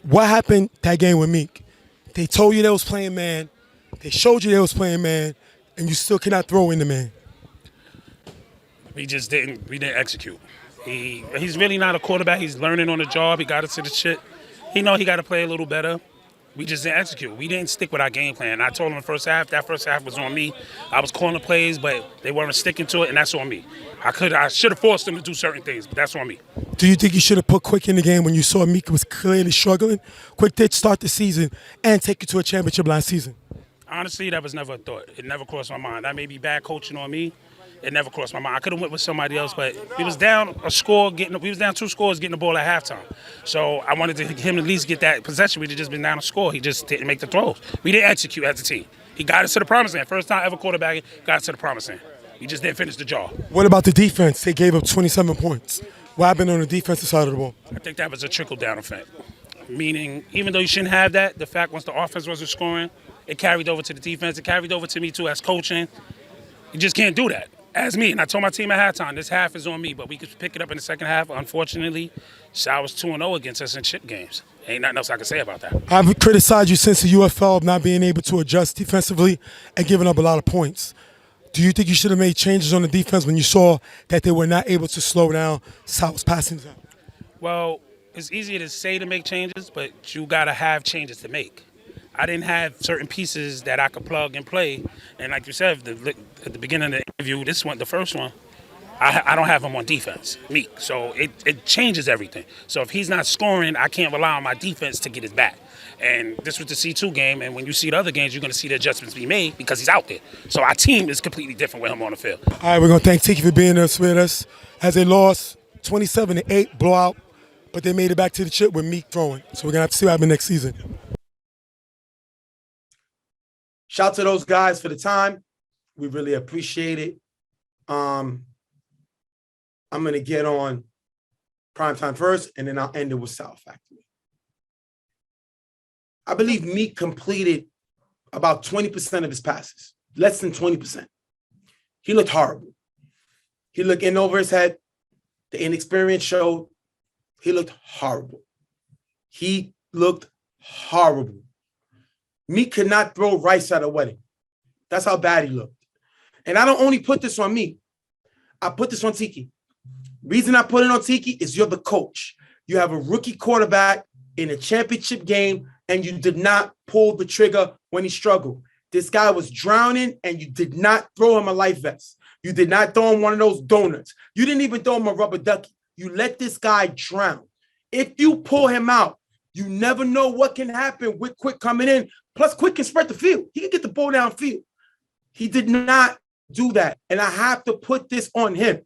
What happened that game with Meek? They told you they was playing man. They showed you they was playing man, and you still cannot throw in the man. We didn't execute. He's really not a quarterback. He's learning on the job. He got into the shit. He know he got to play a little better. We just didn't execute. We didn't stick with our game plan. I told him the first half, that first half was on me. I was calling the plays, but they weren't sticking to it, and that's on me. I should have forced them to do certain things, but that's on me. Do you think you should have put Quick in the game when you saw Meek was clearly struggling? Quick did start the season and take you to a championship last season. Honestly, that was never a thought. It never crossed my mind. That may be bad coaching on me. It never crossed my mind. I could have went with somebody else, but we was down a score, we was down 2 scores, getting the ball at halftime. So I wanted him to at least get that possession. We'd have just been down a score. He just didn't make the throws. We didn't execute as a team. He got us to the promised land. First time ever quarterbacking, got us to the promised land. We just didn't finish the job. What about the defense? They gave up 27 points. What happened on the defensive side of the ball? I think that was a trickle-down effect. Meaning, even though you shouldn't have that, the fact once the offense wasn't scoring, it carried over to the defense. It carried over to me, too, as coaching. You just can't do that. As me, and I told my team at halftime, this half is on me, but we could pick it up in the second half. Unfortunately, Sauer's 2-0 against us in chip games. Ain't nothing else I can say about that. I've criticized you since the UFL of not being able to adjust defensively and giving up a lot of points. Do you think you should have made changes on the defense when you saw that they were not able to slow down Sauer's passing? Well, it's easier to say to make changes, but you got to have changes to make. I didn't have certain pieces that I could plug and play. And like you said, at the beginning of the interview, the first one, I don't have him on defense, Meek. So it changes everything. So if he's not scoring, I can't rely on my defense to get his back. And this was the C2 game, and when you see the other games, you're going to see the adjustments be made because he's out there. So our team is completely different with him on the field. All right, we're going to thank Tiki for being with us. As they lost 27-8, blowout, but they made it back to the chip with Meek throwing. So we're going to have to see what happens next season. Shout out to those guys for the time. We really appreciate it. I'm going to get on Primetime first, and then I'll end it with South Factory. I believe Meek completed about 20% of his passes, less than 20%. He looked horrible. He looked in over his head. The inexperience showed. He looked horrible. He looked horrible. Meek could not throw rice at a wedding. That's how bad he looked. And I don't only put this on me. I put this on Tiki. Reason I put it on Tiki is you're the coach. You have a rookie quarterback in a championship game, and you did not pull the trigger when he struggled. This guy was drowning, and you did not throw him a life vest. You did not throw him one of those donuts. You didn't even throw him a rubber ducky. You let this guy drown. If you pull him out, you never know what can happen with Quick coming in. Plus, Quick can spread the field. He can get the ball downfield. He did not do that, and I have to put this on him.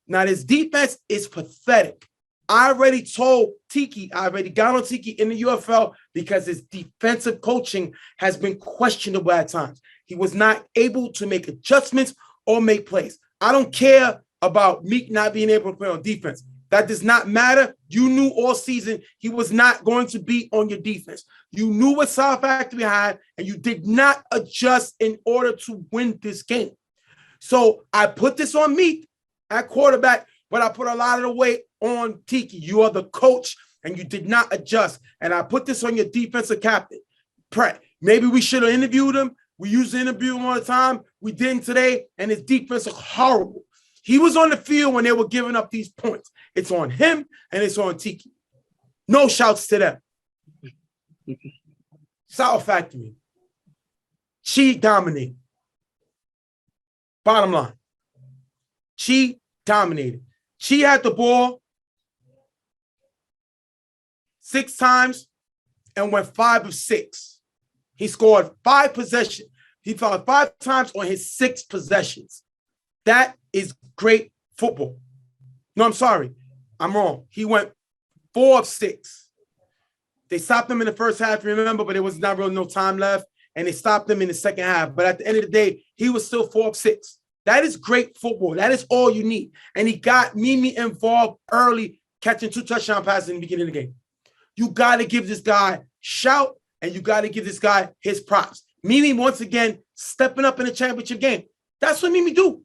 Now, this defense is pathetic. I already told Tiki, I already got on Tiki in the UFL because his defensive coaching has been questionable at times. He was not able to make adjustments or make plays. I don't care about Meek not being able to play on defense. That does not matter. You knew all season he was not going to be on your defense. You knew what South Factory had, and you did not adjust in order to win this game. So I put this on Meek at quarterback, but I put a lot of the weight on Tiki. You are the coach, and you did not adjust. And I put this on your defensive captain. Maybe we should have interviewed him. We used to interview him all the time. We didn't today, and his defense is horrible. He was on the field when they were giving up these points. It's on him, and it's on Tiki. No shouts to them. South Factory. She dominated. Bottom line. She dominated. She had the ball 6 times and went 5 of 6. He scored 5 possessions. He fouled 5 times on his 6 possessions. That is great football. No, I'm sorry. I'm wrong. He went 4 of 6. They stopped him in the first half, remember, but there was not really no time left, and they stopped him in the second half. But at the end of the day, he was still 4 of 6. That is great football. That is all you need. And he got Mimi involved early, catching 2 touchdown passes in the beginning of the game. You got to give this guy shout, and you got to give this guy his props. Mimi, once again, stepping up in the championship game. That's what Mimi do.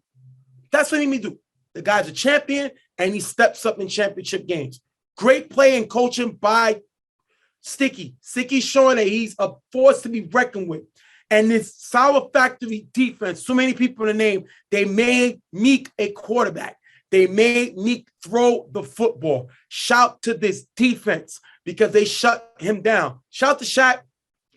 That's what Mimi do. The guy's a champion, and he steps up in championship games. Great play and coaching by Sticky. Sticky's showing that he's a force to be reckoned with. And this Sour Factory defense, so many people in the name, they made Meek a quarterback. They made Meek throw the football. Shout to this defense because they shut him down. Shout to Shaq,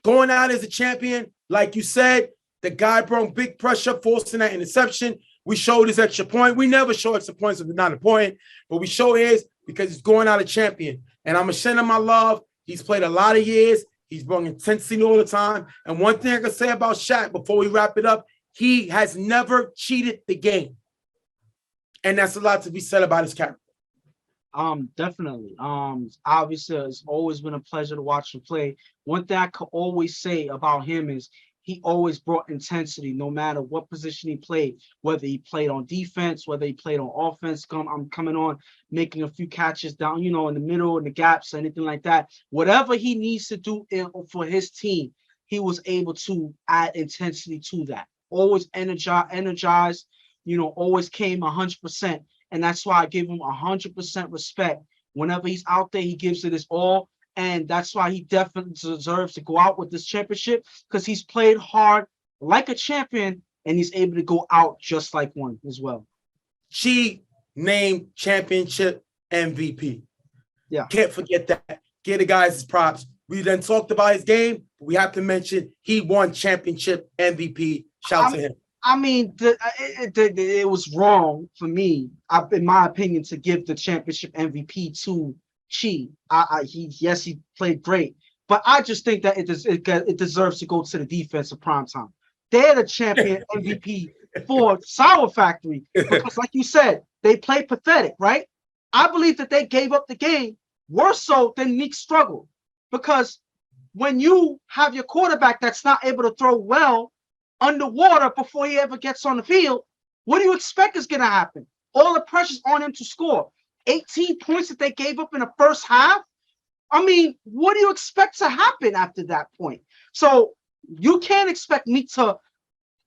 going out as a champion. Like you said, the guy brought big pressure, forcing that interception. We showed his extra point. We never show extra points if it's not a point, but we show his because he's going out a champion. And I'm going to send him my love. He's played a lot of years. He's brought intensity all the time. And one thing I can say about Shaq before we wrap it up, he has never cheated the game. And that's a lot to be said about his character. Definitely. Obviously, it's always been a pleasure to watch him play. One thing I could always say about him is he always brought intensity no matter what position he played, whether he played on defense, whether he played on offense. I'm coming on, making a few catches down, in the middle, in the gaps, anything like that. Whatever he needs to do for his team, he was able to add intensity to that. Always energized, always came 100%. And that's why I give him 100% respect. Whenever he's out there, he gives it his all. And that's why he definitely deserves to go out with this championship because he's played hard like a champion and he's able to go out just like one as well. She named championship MVP. Yeah. Can't forget that. Give the guys his props. We then talked about his game. But we have to mention he won championship MVP. Shout to him. I mean, it was wrong for me, in my opinion, to give the championship MVP to Chi. He played great, but I just think that it deserves to go to the defense of Primetime. They're the champion MVP for Sour Factory because, like you said, they played pathetic, right? I believe that they gave up the game worse so than Meek struggled because when you have your quarterback that's not able to throw well underwater before he ever gets on the field, what do you expect is going to happen? All the pressure's on him to score. 18 points that they gave up in the first half. I mean, what do you expect to happen after that point? So you can't expect me to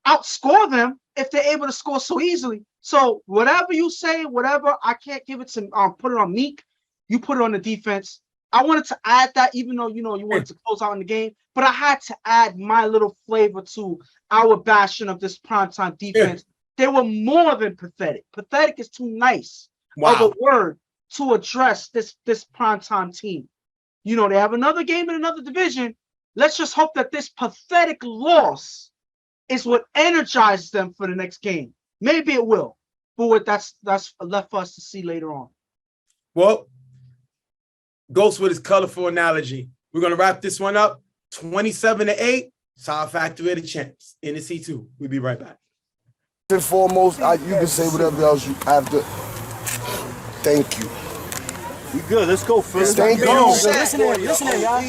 outscore them if they're able to score so easily. So whatever you say, whatever, I can't give it to put it on Meek. You put it on the defense. I wanted to add that, even though you wanted to close out in the game, but I had to add my little flavor to our bashing of this Primetime defense. They were more than pathetic. Pathetic is too nice of a word to address this Primetime team. They have another game in another division. Let's just hope that this pathetic loss is what energizes them for the next game. Maybe it will, but that's left for us to see later on. Well, Ghost with his colorful analogy. We're going to wrap this one up. 27-8, Sour Factory of the champs in the C2. We'll be right back. First and foremost, you can say whatever else you have to. Thank you. We good. Let's go, first. Thank you. Listen to him, y'all.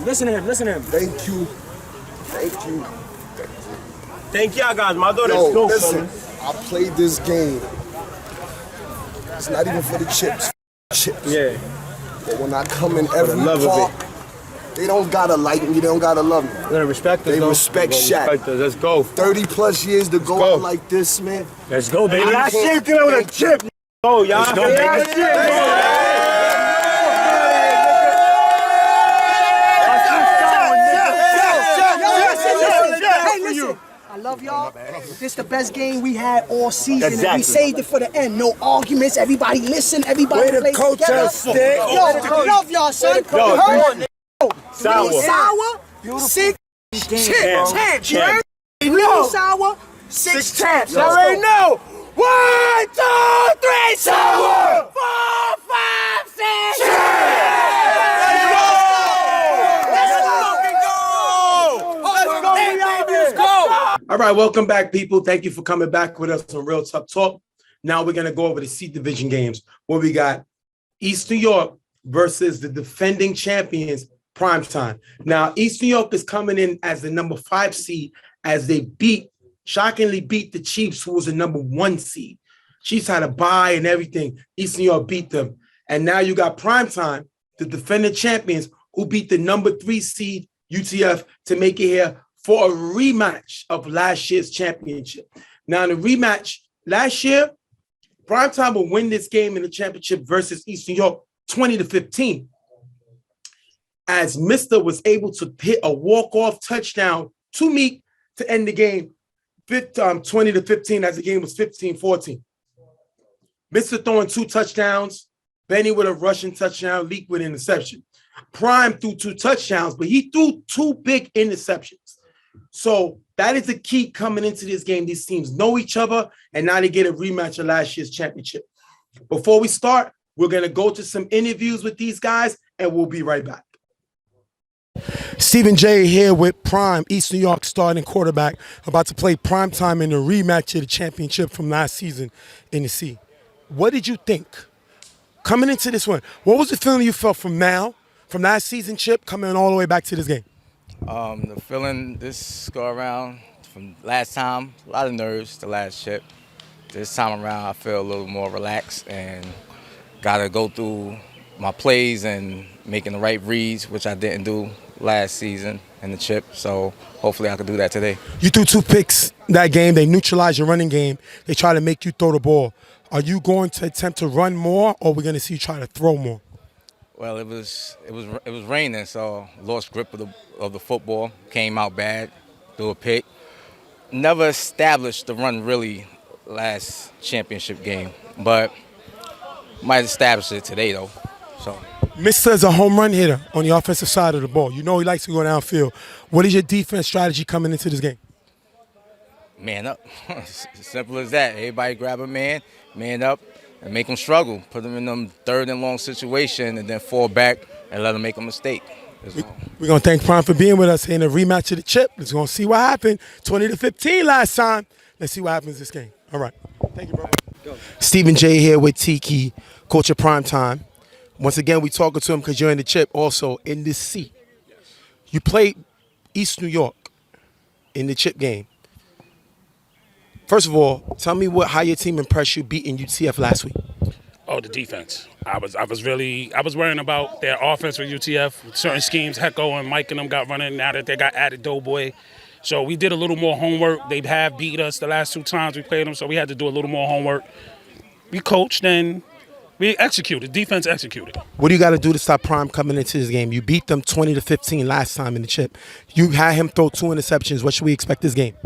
Listen to him. Thank you. Thank y'all guys. My daughter. Yo, Let's go, listen, fellas. I played this game. It's not even for the chips. Yeah. But when I come in every park, they don't gotta like me, they don't gotta love me. They're gonna respect us. They respect Shaq. Respect us. Let's go. 30 plus years to go out like this, man. Let's go, baby. That shit get with a chip. Go, y'all. Let's go, baby. Hey, listen. I love y'all. This the best game we had all season. And we saved it for the end. No arguments. Everybody listen. Everybody play together. Yo, I love y'all, son. Sour. 6 champs. You heard? Sour. 6 champs. You already know. 1, 2, 3, sour. 4, 5, 6. Let's go. Let's go, baby. Let's go. All right, welcome back, people. Thank you for coming back with us on Real Tough Talk. Now we're going to go over the C Division games where we got East New York versus the defending champions, Primetime. Now, East New York is coming in as the number 5 seed as they shockingly beat the Chiefs, who was the number 1 seed. Chiefs had a bye and everything. East New York beat them. And now you got Primetime, the defending champions, who beat the number 3 seed, UTF, to make it here for a rematch of last year's championship. Now, in the rematch, last year, Primetime will win this game in the championship versus East New York 20-15. As Mister was able to hit a walk-off touchdown to Meek to end the game 20-15, as the game was 15-14. Mister throwing 2 touchdowns, Benny with a rushing touchdown, Leak with an interception. Prime threw 2 touchdowns, but he threw 2 big interceptions. So that is the key coming into this game. These teams know each other, and now they get a rematch of last year's championship. Before we start, we're going to go to some interviews with these guys, and we'll be right back. Stephen J here with Prime, East New York starting quarterback, about to play Primetime in the rematch of the championship from last season in the C. What did you think coming into this one? What was the feeling you felt from last season chip, coming all the way back to this game? The feeling this go around from last time, a lot of nerves, the last chip. This time around, I feel a little more relaxed and got to go through my plays and making the right reads, which I didn't do last season in the chip. So hopefully I can do that today. You threw 2 picks that game. They neutralized your running game. They try to make you throw the ball. Are you going to attempt to run more, or are we going to see you try to throw more? Well, it was raining, so lost grip of the football. Came out bad, threw a pick. Never established the run really last championship game, but might establish it today though. So, Mister is a home run hitter on the offensive side of the ball. You know he likes to go downfield. What is your defense strategy coming into this game? Man up. Simple as that. Everybody grab a man up, and make them struggle. Put them in them 3rd and long situation, and then fall back and let them make a mistake. We're going to thank Prime for being with us here in a rematch of the chip. Let's go see what happened. 20-15 last time. Let's see what happens this game. All right. Thank you, bro. Stephen J here with Tiki, coach of Primetime. Once again, we talking to him because you're in the chip also in this C. You played East New York in the chip game. First of all, tell me how your team impressed you beating UTF last week. Oh, the defense. I was worrying about their offense with UTF. Certain schemes, Hecko and Mike and them got running now that they got added Doughboy. So we did a little more homework. They have beat us the last 2 times we played them, so we had to do a little more homework. We coached and we executed. Defense executed. What do you got to do to stop Prime coming into this game? You beat them 20-15 last time in the chip. You had him throw 2 interceptions. What should we expect this game?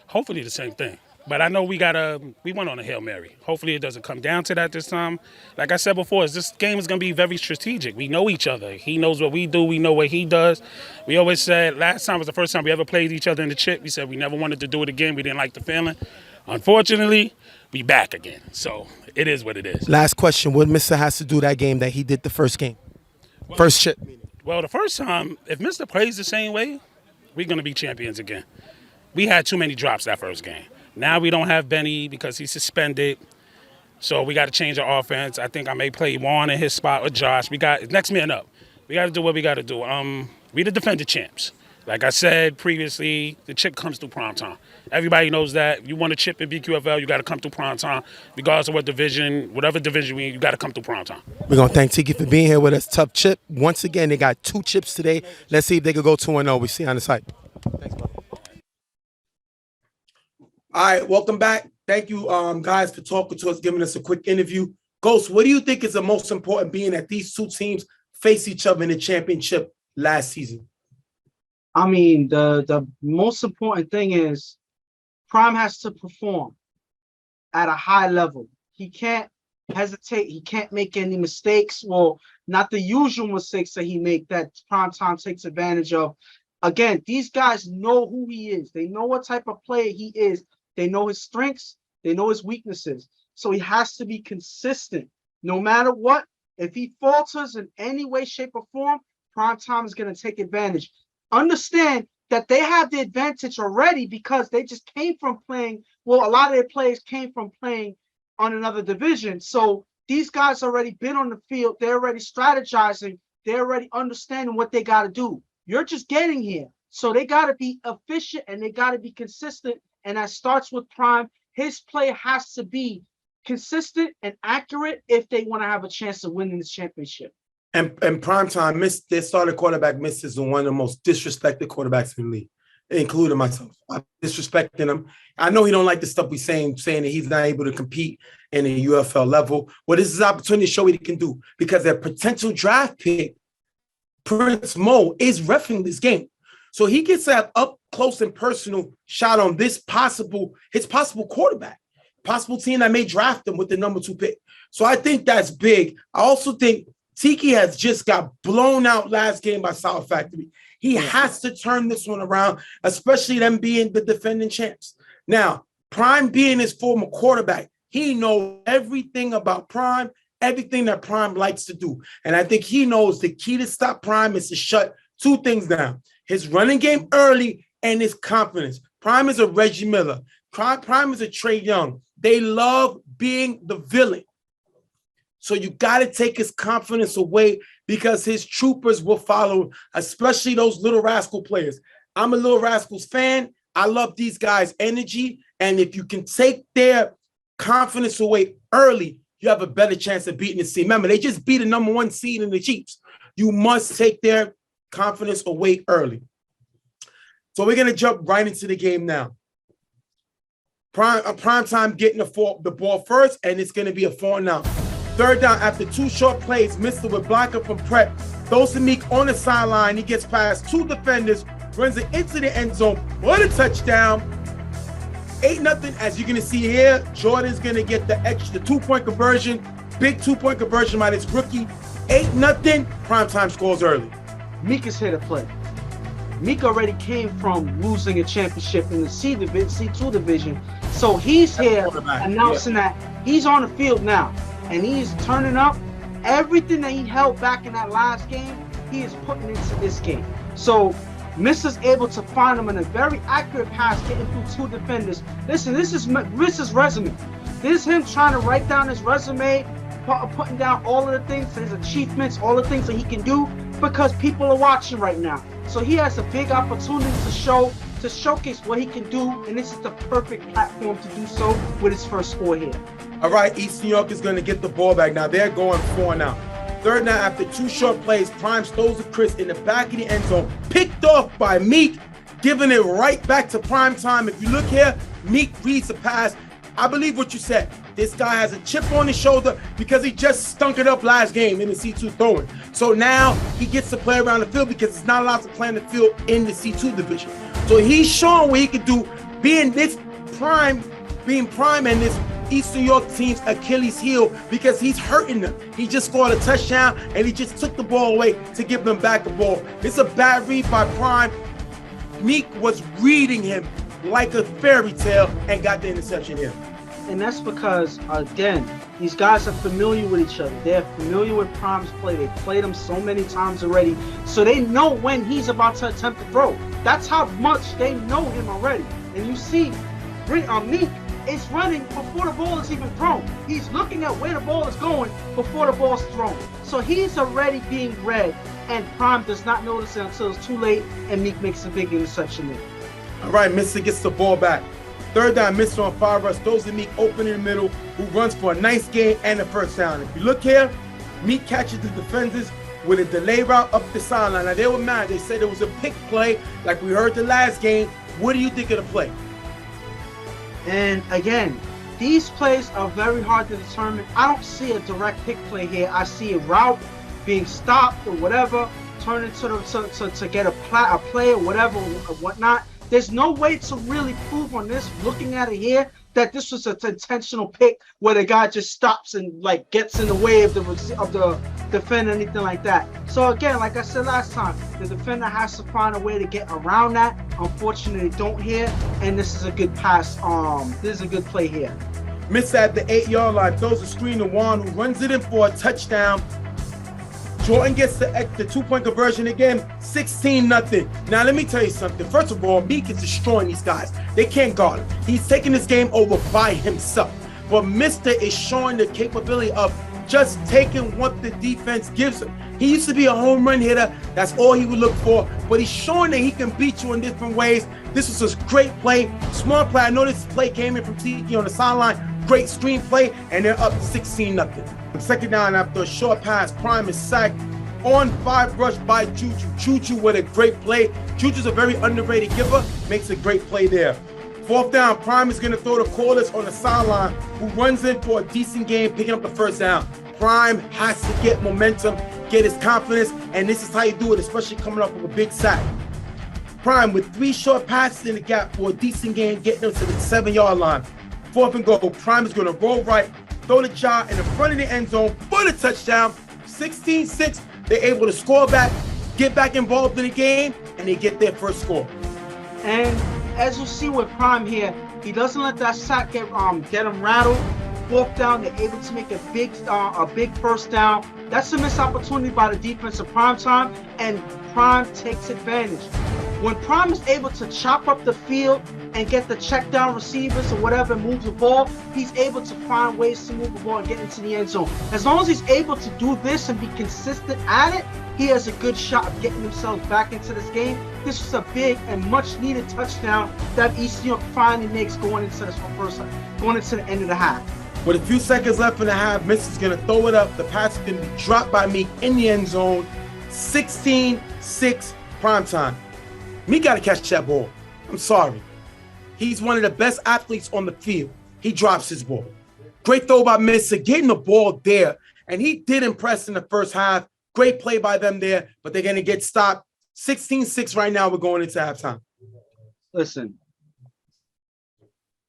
Hopefully the same thing. But I know we went on a Hail Mary. Hopefully it doesn't come down to that this time. Like I said before, this game is going to be very strategic. We know each other. He knows what we do. We know what he does. We always said last time was the first time we ever played each other in the chip. We said we never wanted to do it again. We didn't like the feeling. Unfortunately, we back again. So it is what it is. Last question. What Mister has to do that game that he did the first game? First chip. Well, the first time, if Mister plays the same way, we're going to be champions again. We had too many drops that first game. Now we don't have Benny because he's suspended. So we got to change our offense. I think I may play Juan in his spot or Josh. We got next man up. We got to do what we got to do. We the defending champs. Like I said previously, the chip comes through Primetime. Everybody knows that. You want a chip in BQFL, you got to come through Primetime. Regardless of what division, whatever division you got to come through Primetime. We're going to thank Tiki for being here with us. Tough chip. Once again, they got 2 chips today. Let's see if they could go 2-0. We see you on the site. Thanks, bro. All right, welcome back. Thank you, guys, for talking to us, giving us a quick interview. Ghost, what do you think is the most important, being that these 2 teams face each other in the championship last season? I mean, the most important thing is Prime has to perform at a high level. He can't hesitate. He can't make any mistakes. Well, not the usual mistakes that he make that Primetime takes advantage of. Again, these guys know who he is. They know what type of player he is. They know his strengths. They know his weaknesses. So he has to be consistent. No matter what, if he falters in any way, shape, or form, Primetime is going to take advantage. Understand, that they have the advantage already because they just came from playing. Well, a lot of their players came from playing on another division. So these guys already been on the field. They're already strategizing. They're already understanding what they got to do. You're just getting here. So they got to be efficient and they got to be consistent. And that starts with Prime. His play has to be consistent and accurate if they want to have a chance of winning this championship. And Primetime, their starting quarterback misses one of the most disrespected quarterbacks in the league, including myself. I'm disrespecting him. I know he don't like the stuff we saying that he's not able to compete in the UFL level. Well, this is an opportunity to show what he can do because their potential draft pick, Prince Mo, is reffing this game. So he gets that up close and personal shot on his possible quarterback, possible team that may draft him with the number 2 pick. So I think that's big. I also think Tiki has just got blown out last game by South Factory. He has to turn this one around, especially them being the defending champs. Now, Prime being his former quarterback, he knows everything about Prime, everything that Prime likes to do. And I think he knows the key to stop Prime is to shut 2 things down: his running game early and his confidence. Prime is a Reggie Miller. Prime is a Trey Young. They love being the villain. So you got to take his confidence away because his troopers will follow, especially those Little Rascal players. I'm a Little Rascals fan. I love these guys' energy. And if you can take their confidence away early, you have a better chance of beating the team. Remember, they just beat the number 1 seed in the Chiefs. You must take their confidence away early. So we're going to jump right into the game now. Primetime getting the ball first, and it's going to be a 4-and-out. 3rd down after 2 short plays, Mr. with blocker from Prep. Throws to Meek on the sideline. He gets past 2 defenders, runs it into the end zone. What a touchdown. 8-0, as you're going to see here. Jordan's going to get the extra 2-point conversion. Big 2-point conversion by this rookie. 8-0, Primetime scores early. Meek is here to play. Meek already came from losing a championship in the C2 division. So he's here announcing that he's on the field now. And he's turning up. Everything that he held back in that last game, he is putting into this game. So Mr.'s able to find him in a very accurate pass, getting through 2 defenders. Listen, this is Mr.'s resume. This is him trying to write down his resume, putting down all of the things, his achievements, all the things that he can do, because people are watching right now. So he has a big opportunity to showcase what he can do, and this is the perfect platform to do so with his first score here. All right, East New York is going to get the ball back. Now they're going 4-and-out. 3rd down after 2 short plays, Prime throws to Chris in the back of the end zone, picked off by Meek, giving it right back to Primetime. If you look here, Meek reads the pass. I believe what you said. This guy has a chip on his shoulder because he just stunk it up last game in the C2 throwing. So now he gets to play around the field because it's not allowed to play in the field in the C2 division. So he's showing what he can do, being Prime and this East New York team's Achilles heel because he's hurting them. He just scored a touchdown and he just took the ball away to give them back the ball. It's a bad read by Prime. Meek was reading him like a fairy tale and got the interception here. And that's because, again, these guys are familiar with each other. They're familiar with Prime's play. They played him so many times already. So they know when he's about to attempt to throw. That's how much they know him already. And you see, Meek is running before the ball is even thrown. He's looking at where the ball is going before the ball is thrown. So he's already being read, and Prime does not notice it until it's too late, and Meek makes a big interception there. All right, Mr. gets the ball back. 3rd down, Mr. on 5 rush, throws to Meek open in the middle, who runs for a nice gain and a 1st down. If you look here, Meek catches the defenders with a delay route up the sideline. Now, they were mad. They said it was a pick play like we heard the last game. What do you think of the play? And again, these plays are very hard to determine. I don't see a direct pick play here. I see a route being stopped or whatever, turn into to get a play or whatever or whatnot. There's no way to really prove on this, looking at it here, that this was an intentional pick where the guy just stops and like gets in the way of the defender, anything like that. So again, like I said last time, the defender has to find a way to get around that. Unfortunately, they don't here, and this is a good pass. This is a good play here. Miss at the 8-yard line, throws a screen to Juan, who runs it in for a touchdown. Jordan gets the 2-point conversion again, 16-0. Now, let me tell you something. First of all, Meek is destroying these guys. They can't guard him. He's taking this game over by himself. But Mister is showing the capability of just taking what the defense gives him. He used to be a home run hitter. That's all he would look for. But he's showing that he can beat you in different ways. This was a great play, smart play. I know this play came in from Tiki on the sideline. Great screen play, and they're up 16-0. Second down after a short pass, Prime is sacked on 5 rush by Juju. Juju with a great play. Juju's a very underrated giver, makes a great play there. Fourth down, Prime is going to throw the callers on the sideline, who runs in for a decent game, picking up the first down. Prime has to get momentum, get his confidence, and this is how you do it, especially coming off of a big sack. Prime with 3 short passes in the gap for a decent game, getting them to the 7-yard line. 4th and goal, Prime is going to roll right, throw the child in the front of the end zone for the touchdown. 16-6, they're able to score back, get back involved in the game, and they get their first score. And as you see with Prime here, he doesn't let that sack get him rattled. 4th down, they're able to make a big first down. That's a missed opportunity by the defense of Primetime, and Prime takes advantage. When Prime is able to chop up the field and get the check down receivers or whatever, move the ball, he's able to find ways to move the ball and get into the end zone. As long as he's able to do this and be consistent at it, he has a good shot of getting themselves back into this game. This was a big and much needed touchdown that East New York finally makes going into the end of the half. With a few seconds left in the half, Miss is going to throw it up. The pass is going to be dropped by Meek in the end zone. 16-6 Primetime. Meek got to catch that ball. I'm sorry. He's one of the best athletes on the field. He drops his ball. Great throw by Mister, getting the ball there. And he did impress in the first half. Great play by them there, but they're going to get stopped. 16-6 right now. We're going into halftime. Listen,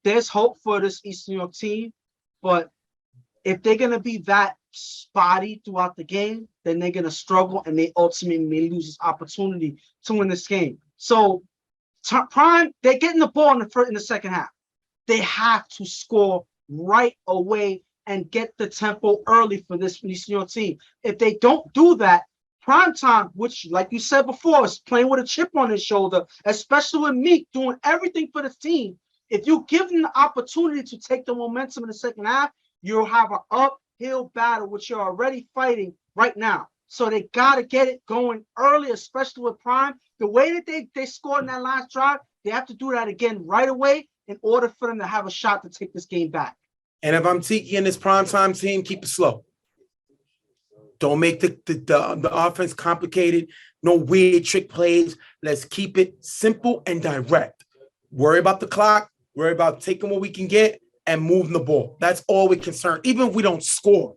there's hope for this East New York team, but if they're going to be that spotty throughout the game, then they're going to struggle and they ultimately may lose this opportunity to win this game. So Prime, they're getting the ball in the second half. They have to score right away and get the tempo early for this East New York team. If they don't do that, Primetime, which, like you said before, is playing with a chip on his shoulder, especially with Meek doing everything for the team. If you give them the opportunity to take the momentum in the second half, you'll have an uphill battle, which you're already fighting right now. So they got to get it going early, especially with Prime. The way that they scored in that last drive, they have to do that again right away in order for them to have a shot to take this game back. And if I'm Tiki and this Primetime team, keep it slow. Don't make the offense complicated. No weird trick plays. Let's keep it simple and direct. Worry about the clock. Worry about taking what we can get and moving the ball. That's all we're concerned. Even if we don't score,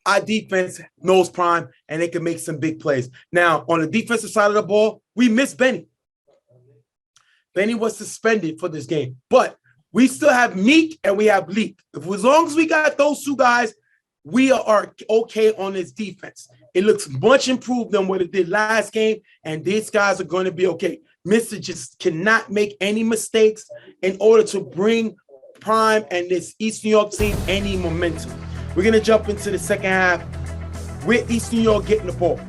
our defense knows Prime, and they can make some big plays. Now, on the defensive side of the ball, we miss Benny. Benny was suspended for this game, but we still have Meek and we have Leak. As long as we got those two guys, we are okay on this defense. It looks much improved than what it did last game, and these guys are going to be okay. Mister just cannot make any mistakes in order to bring Prime and this East New York team any momentum. We're going to jump into the second half with East New York getting the ball.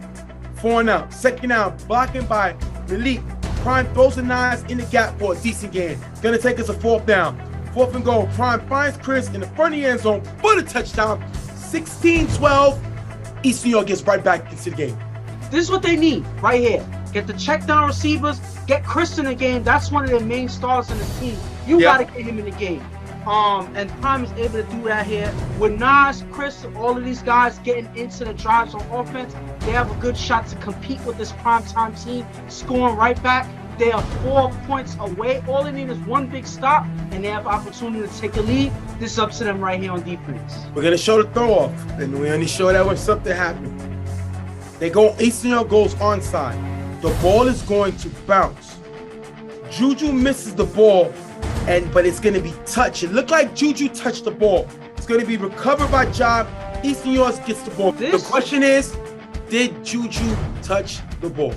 4-0. Second down, blocking by Malik. Prime throws the nines in the gap for a decent gain. It's going to take us a 4th down. 4th and goal. Prime finds Chris in the front of the end zone for the touchdown. 16-12. East New York gets right back into the game. This is what they need right here. Get the check down receivers. Get Chris in the game. That's one of their main stars in the team. You got to get him in the game. And Prime is able to do that here. With Nas, Chris, all of these guys getting into the drives on offense, they have a good shot to compete with this Primetime team, scoring right back. They are 4 points away. All they need is one big stop, and they have opportunity to take a lead. This is up to them right here on defense. We're going to show the throw off, and we only show that when something happens. East New York goes onside. The ball is going to bounce. Juju misses the ball, but it's going to be touched. It looked like Juju touched the ball. It's going to be recovered by Job. East New York gets the ball. The question is, did Juju touch the ball?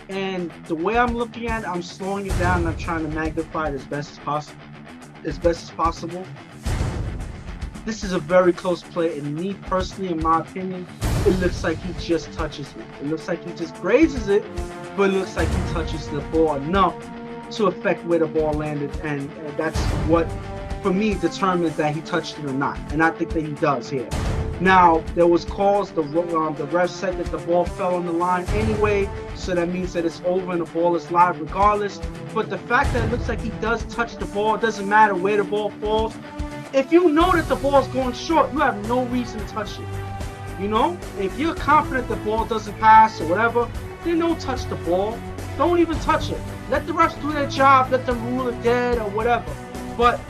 And the way I'm looking at it, I'm slowing it down and I'm trying to magnify it as best as possible. This is a very close play, and me personally, in my opinion, it looks like he just touches it. It looks like he just grazes it, but it looks like he touches the ball enough to affect where the ball landed, and that's what, for me, determines that he touched it or not. And I think that he does here. Now, there was calls, the ref said that the ball fell on the line anyway, so that means that it's over and the ball is live regardless. But the fact that it looks like he does touch the ball, it doesn't matter where the ball falls. If you know that the ball's going short, you have no reason to touch it. You know, if you're confident the ball doesn't pass or whatever, then don't touch the ball. Don't even touch it. Let the refs do their job, let them rule it dead or whatever. But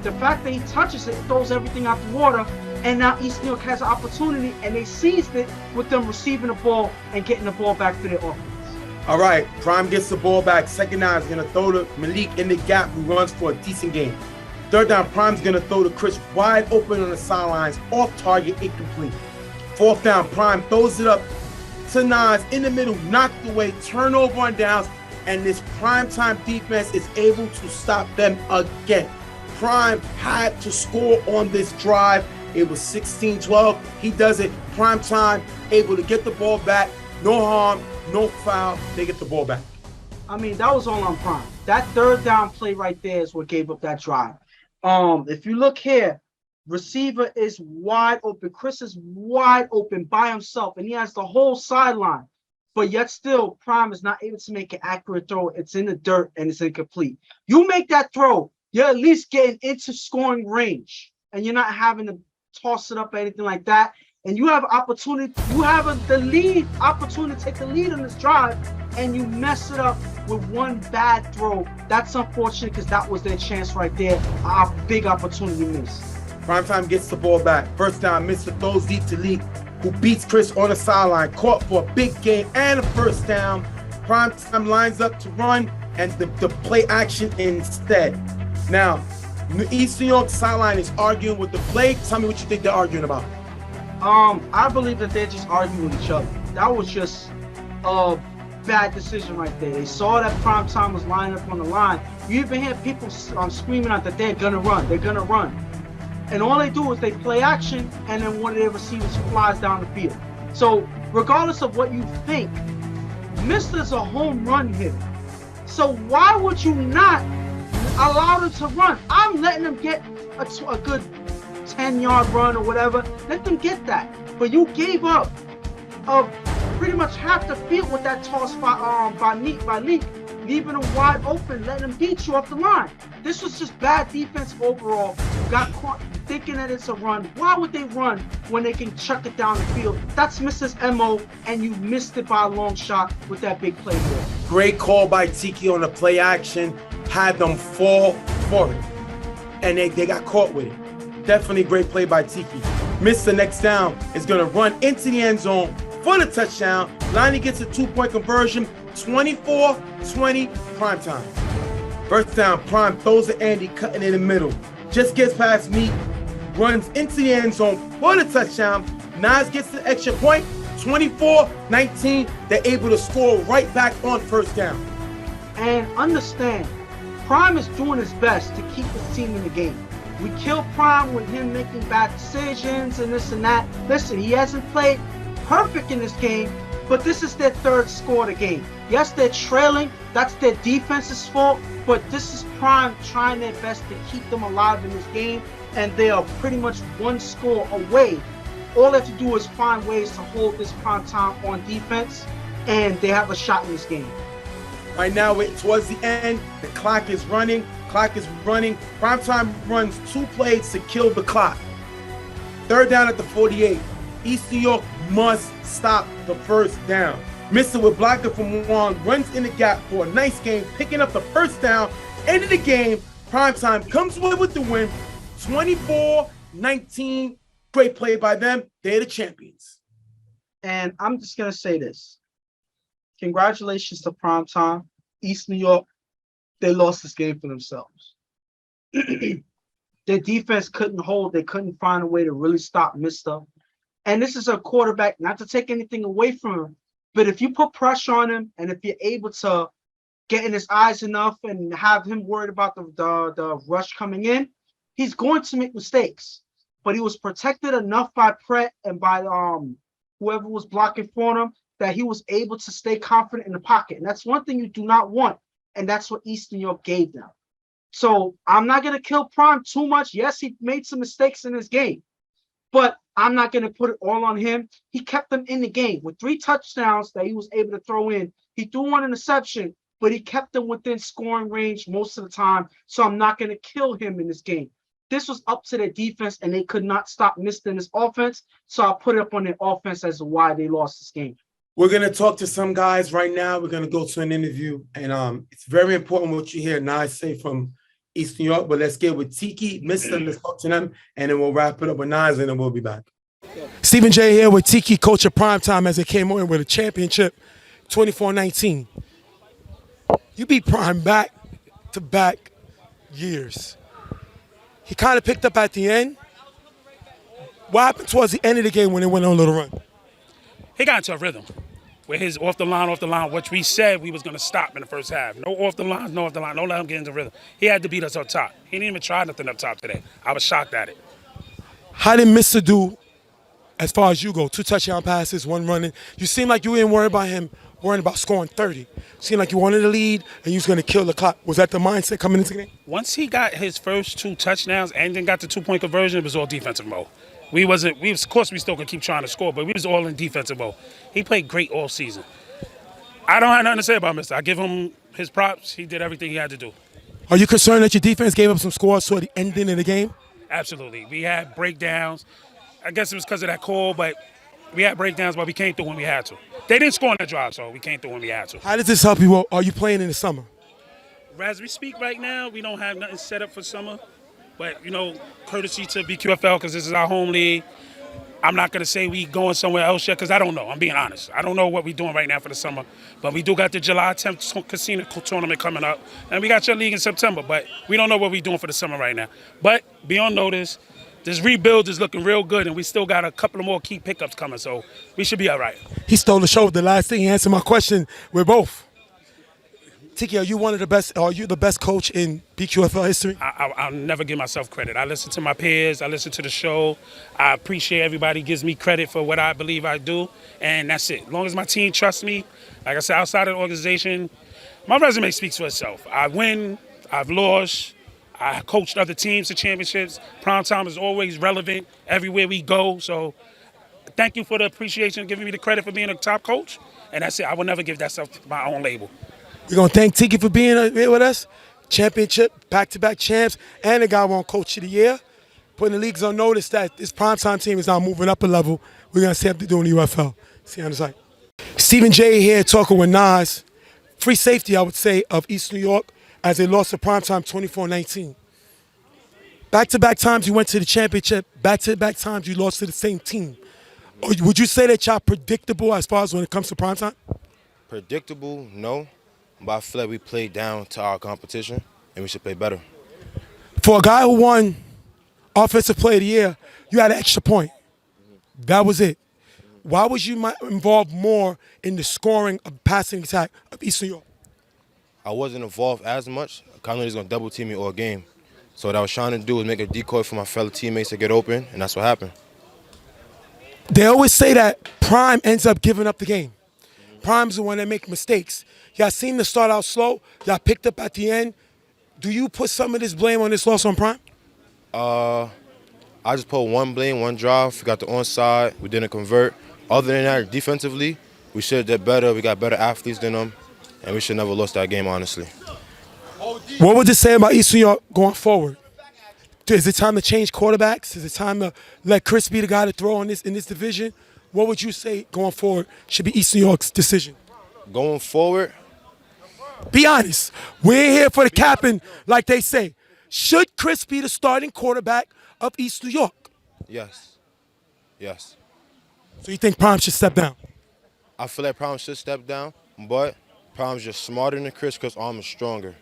the fact that he touches it throws everything out the water, and now East New York has an opportunity, and they seized it with them receiving the ball and getting the ball back for their offense. All right, Prime gets the ball back. Second down is going to throw to Malik in the gap, who runs for a decent gain. Third down, Prime's going to throw to Chris wide open on the sidelines, off target, incomplete. Fourth down, Prime throws it up to Nas in the middle, knocked away, turnover on downs, and this Primetime defense is able to stop them again. Prime had to score on this drive. It was 16-12. He does it. Primetime able to get the ball back. No harm, no foul. They get the ball back. I mean, that was all on Prime. That third down play right there is what gave up that drive. If you look here, receiver is wide open. Chris is wide open by himself, and he has the whole sideline. But yet still, Prime is not able to make an accurate throw. It's in the dirt, and it's incomplete. You make that throw, you're at least getting into scoring range, and you're not having to toss it up or anything like that. And you have opportunity, you have the lead opportunity to take the lead on this drive, and you mess it up with one bad throw. That's unfortunate because that was their chance right there. A big opportunity missed. Primetime gets the ball back. First down, Mr. throws deep to Lee, who beats Chris on the sideline, caught for a big gain and a first down. Primetime lines up to run and the play action instead. Now, East New York sideline is arguing with the play. Tell me what you think they're arguing about. I believe that they're just arguing with each other. That was just a bad decision right there. They saw that Primetime was lining up on the line. You even hear people screaming out that they're gonna run. They're gonna run. And all they do is they play action, and then one of their receivers flies down the field. So regardless of what you think, Mister's a home run hitter. So why would you not allow them to run? I'm letting them get a good 10-yard run or whatever. Let them get that. But you gave up pretty much half the field with that toss by Leak, leaving them wide open, letting them beat you off the line. This was just bad defense overall. Got caught thinking that it's a run. Why would they run when they can chuck it down the field? That's Mrs. MO, and you missed it by a long shot with that big play there. Great call by Tiki on the play action. Had them fall for it. And they got caught with it. Definitely great play by Tiki. Missed the next down. Is going to run into the end zone for the touchdown. Lonnie gets a 2-point conversion. 24-20 Primetime. First down, Prime throws to Andy, cutting in the middle. Just gets past me, runs into the end zone for the touchdown. Nas gets the extra point. 24-19. They're able to score right back on first down. And understand, Prime is doing his best to keep his team in the game. We killed Prime with him making bad decisions and this and that. Listen, he hasn't played perfect in this game, but this is their third score of the game. Yes, they're trailing. That's their defense's fault, but this is Prime trying their best to keep them alive in this game, and they are pretty much one score away. All they have to do is find ways to hold this Primetime on defense, and they have a shot in this game. Right now, towards the end, the clock is running. Primetime runs 2 plays to kill the clock. Third down at the 48. East New York must stop the first down. Mr. with blocker from Juan runs in the gap for a nice game, picking up the first down. End of the game. Primetime comes away with the win. 24-19. Great play by them. They're the champions. And I'm just going to say this. Congratulations to Primetime. East New York, they lost this game for themselves. Their defense couldn't hold. They couldn't find a way to really stop Mister. And this is a quarterback, not to take anything away from him, but if you put pressure on him and if you're able to get in his eyes enough and have him worried about the rush coming in, he's going to make mistakes. But he was protected enough by Pratt and by whoever was blocking for him, that he was able to stay confident in the pocket. And that's one thing you do not want. And that's what Eastern York gave them. So I'm not going to kill Prime too much. Yes, he made some mistakes in his game, but I'm not going to put it all on him. He kept them in the game with 3 touchdowns that he was able to throw in. He threw 1 interception, but he kept them within scoring range most of the time. So I'm not going to kill him in this game. This was up to their defense, and they could not stop missing this offense. So I'll put it up on their offense as to why they lost this game. We're going to talk to some guys right now. We're going to go to an interview, and it's very important what you hear Nas say from East New York, but let's get with Tiki, Mr. Let's talk to them, and then we'll wrap it up with Nas, and then we'll be back. Stephen J here with Tiki, coach of Primetime, as they came on with a championship 24-19. You beat Prime back-to-back years. He kind of picked up at the end. What happened towards the end of the game when they went on a little run? He got into a rhythm with his off the line, which we said we was going to stop in the first half. No off the line. Don't let him get into rhythm. He had to beat us up top. He didn't even try nothing up top today. I was shocked at it. How did Mr. do as far as you go? 2 touchdown passes, 1 running. You seem like you didn't worry about him worrying about scoring 30. Seemed like you wanted to lead and you was going to kill the clock. Was that the mindset coming into the game? Once he got his first 2 touchdowns and then got the 2-point conversion, it was all defensive mode. Of course we still could keep trying to score, but we was all in defensive mode. He played great all season. I don't have nothing to say about Mr. I give him his props. He did everything he had to do. Are you concerned that your defense gave up some scores toward the ending of the game? Absolutely. We had breakdowns. I guess it was because of that call, but we had breakdowns, but we came through when we had to. They didn't score on that drive, so we came through when we had to. How does this help you? Are you playing in the summer? As we speak right now, we don't have nothing set up for summer. But, courtesy to BQFL, because this is our home league, I'm not going to say we going somewhere else yet, because I don't know. I'm being honest. I don't know what we're doing right now for the summer. But we do got the July 10th casino tournament coming up. And we got your league in September. But we don't know what we're doing for the summer right now. But be on notice, this rebuild is looking real good, and we still got a couple of more key pickups coming. So we should be all right. He stole the show with the last thing. He answered my question. We're both. Tiki, are you one of the best? Are you the best coach in BQFL history? I'll never give myself credit. I listen to my peers. I listen to the show. I appreciate everybody gives me credit for what I believe I do, and that's it. As long as my team trusts me, like I said, outside of the organization, my resume speaks for itself. I win. I've lost. I coached other teams to championships. Primetime is always relevant everywhere we go. So thank you for the appreciation, giving me the credit for being a top coach, and that's it. I will never give that stuff my own label. We're going to thank Tiki for being here with us. Championship, back-to-back champs, and the guy won Coach of the Year. Putting the leagues on notice that this Primetime team is now moving up a level. We're going to see what they do in the UFL. See you on the site. Stephen J here talking with Nas. Free safety, I would say, of East New York as they lost to Primetime 24-19. Back-to-back times you went to the championship. Back-to-back times you lost to the same team. Would you say that y'all predictable as far as when it comes to Primetime? Predictable, no. But I feel like we played down to our competition, and we should play better. For a guy who won Offensive Player of the Year, you had an extra point. That was it. Why was you involved more in the scoring of passing attack of East New York? I wasn't involved as much. I kind of was going to double team me all game. So what I was trying to do was make a decoy for my fellow teammates to get open, and that's what happened. They always say that Prime ends up giving up the game. Prime's the one that makes mistakes. Y'all seem to start out slow. Y'all picked up at the end. Do you put some of this blame on this loss on Prime? I just put one blame, one drive. We got the onside. We didn't convert. Other than that, defensively, we should have did better. We got better athletes than them, and we should never lost that game, honestly. What would this say about East New York going forward? Is it time to change quarterbacks? Is it time to let Chris be the guy to throw in this division? What would you say going forward should be East New York's decision? Going forward? Be honest. We're here for the captain, like they say. Should Chris be the starting quarterback of East New York? Yes. Yes. So you think Prime should step down? I feel like Prime should step down, but Prime's just smarter than Chris because arm is stronger.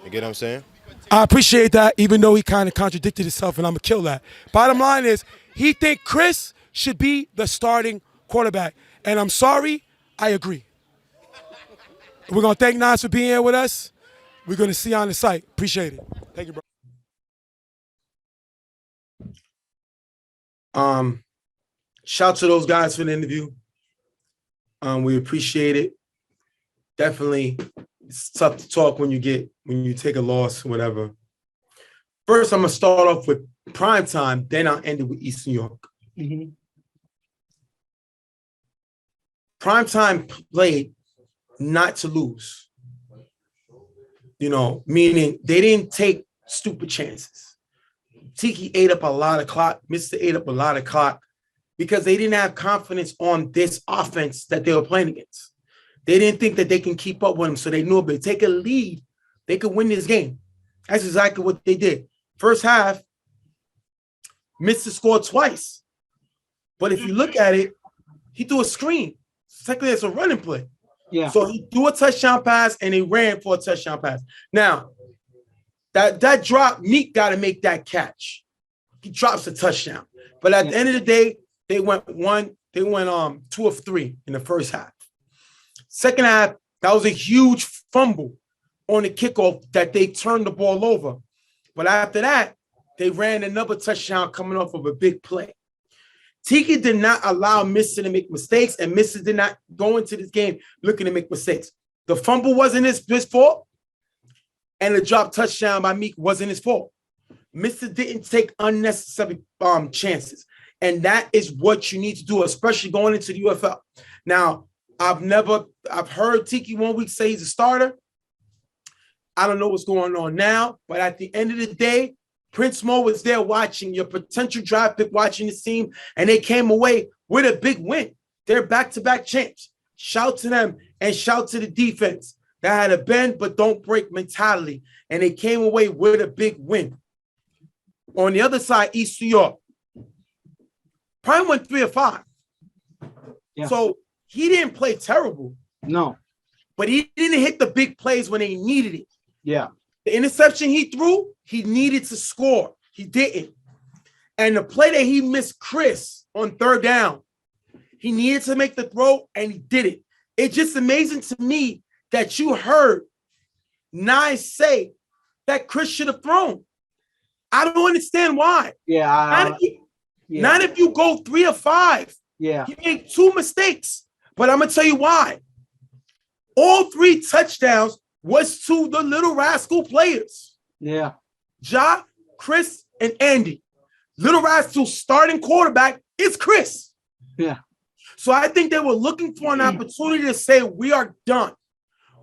You get what I'm saying? I appreciate that, even though he kind of contradicted himself, and I'm going to kill that. Bottom line is, he think Chris should be the starting quarterback. And I'm sorry, I agree. We're going to thank Nas for being here with us. We're going to see you on the site. Appreciate it. Thank you, bro. Shout to those guys for the interview. We appreciate it. Definitely, it's tough to talk when you take a loss, whatever. First, I'm gonna start off with Primetime, then I'll end it with East New York. Primetime played not to lose. Meaning they didn't take stupid chances. Tiki ate up a lot of clock, Mr. ate up a lot of clock because they didn't have confidence on this offense that they were playing against. They didn't think that they can keep up with them, so they knew if they take a lead, they could win this game. That's exactly what they did. First half, Mr. scored twice. But if you look at it, he threw a screen. Technically, it's a running play. Yeah. So he threw a touchdown pass and he ran for a touchdown pass. Now, that drop, Meek got to make that catch. He drops a touchdown. But at the end of the day, they went 2 of 3 in the first half. Second half, that was a huge fumble on the kickoff that they turned the ball over. But after that, they ran another touchdown coming off of a big play. Tiki did not allow Mr. to make mistakes, and Mr. did not go into this game looking to make mistakes. The fumble wasn't his fault, and the drop touchdown by Meek wasn't his fault. Mr. didn't take unnecessary chances, and that is what you need to do, especially going into the UFL. Now, I've heard Tiki 1 week say he's a starter. I don't know what's going on now, but at the end of the day, Prince Mo was there watching, your potential draft pick watching this team, and they came away with a big win. They're back-to-back champs. Shout to them and shout to the defense that had a bend but don't break mentality, and they came away with a big win. On the other side, East New York, Prime went 3 of 5. Yeah. So he didn't play terrible. No. But he didn't hit the big plays when they needed it. Yeah. The interception he threw, he needed to score. He didn't. And the play that he missed Chris on 3rd down, he needed to make the throw, and he did it. It's just amazing to me that you heard Nye say that Chris should have thrown. I don't understand why. Yeah. Not if you go 3 of 5. Yeah. He made 2 mistakes. But I'm going to tell you why. All 3 touchdowns was to the Little Rascal players. Yeah. Ja, Chris, and Andy. Little Rascal starting quarterback is Chris. Yeah. So I think they were looking for an opportunity to say, we are done.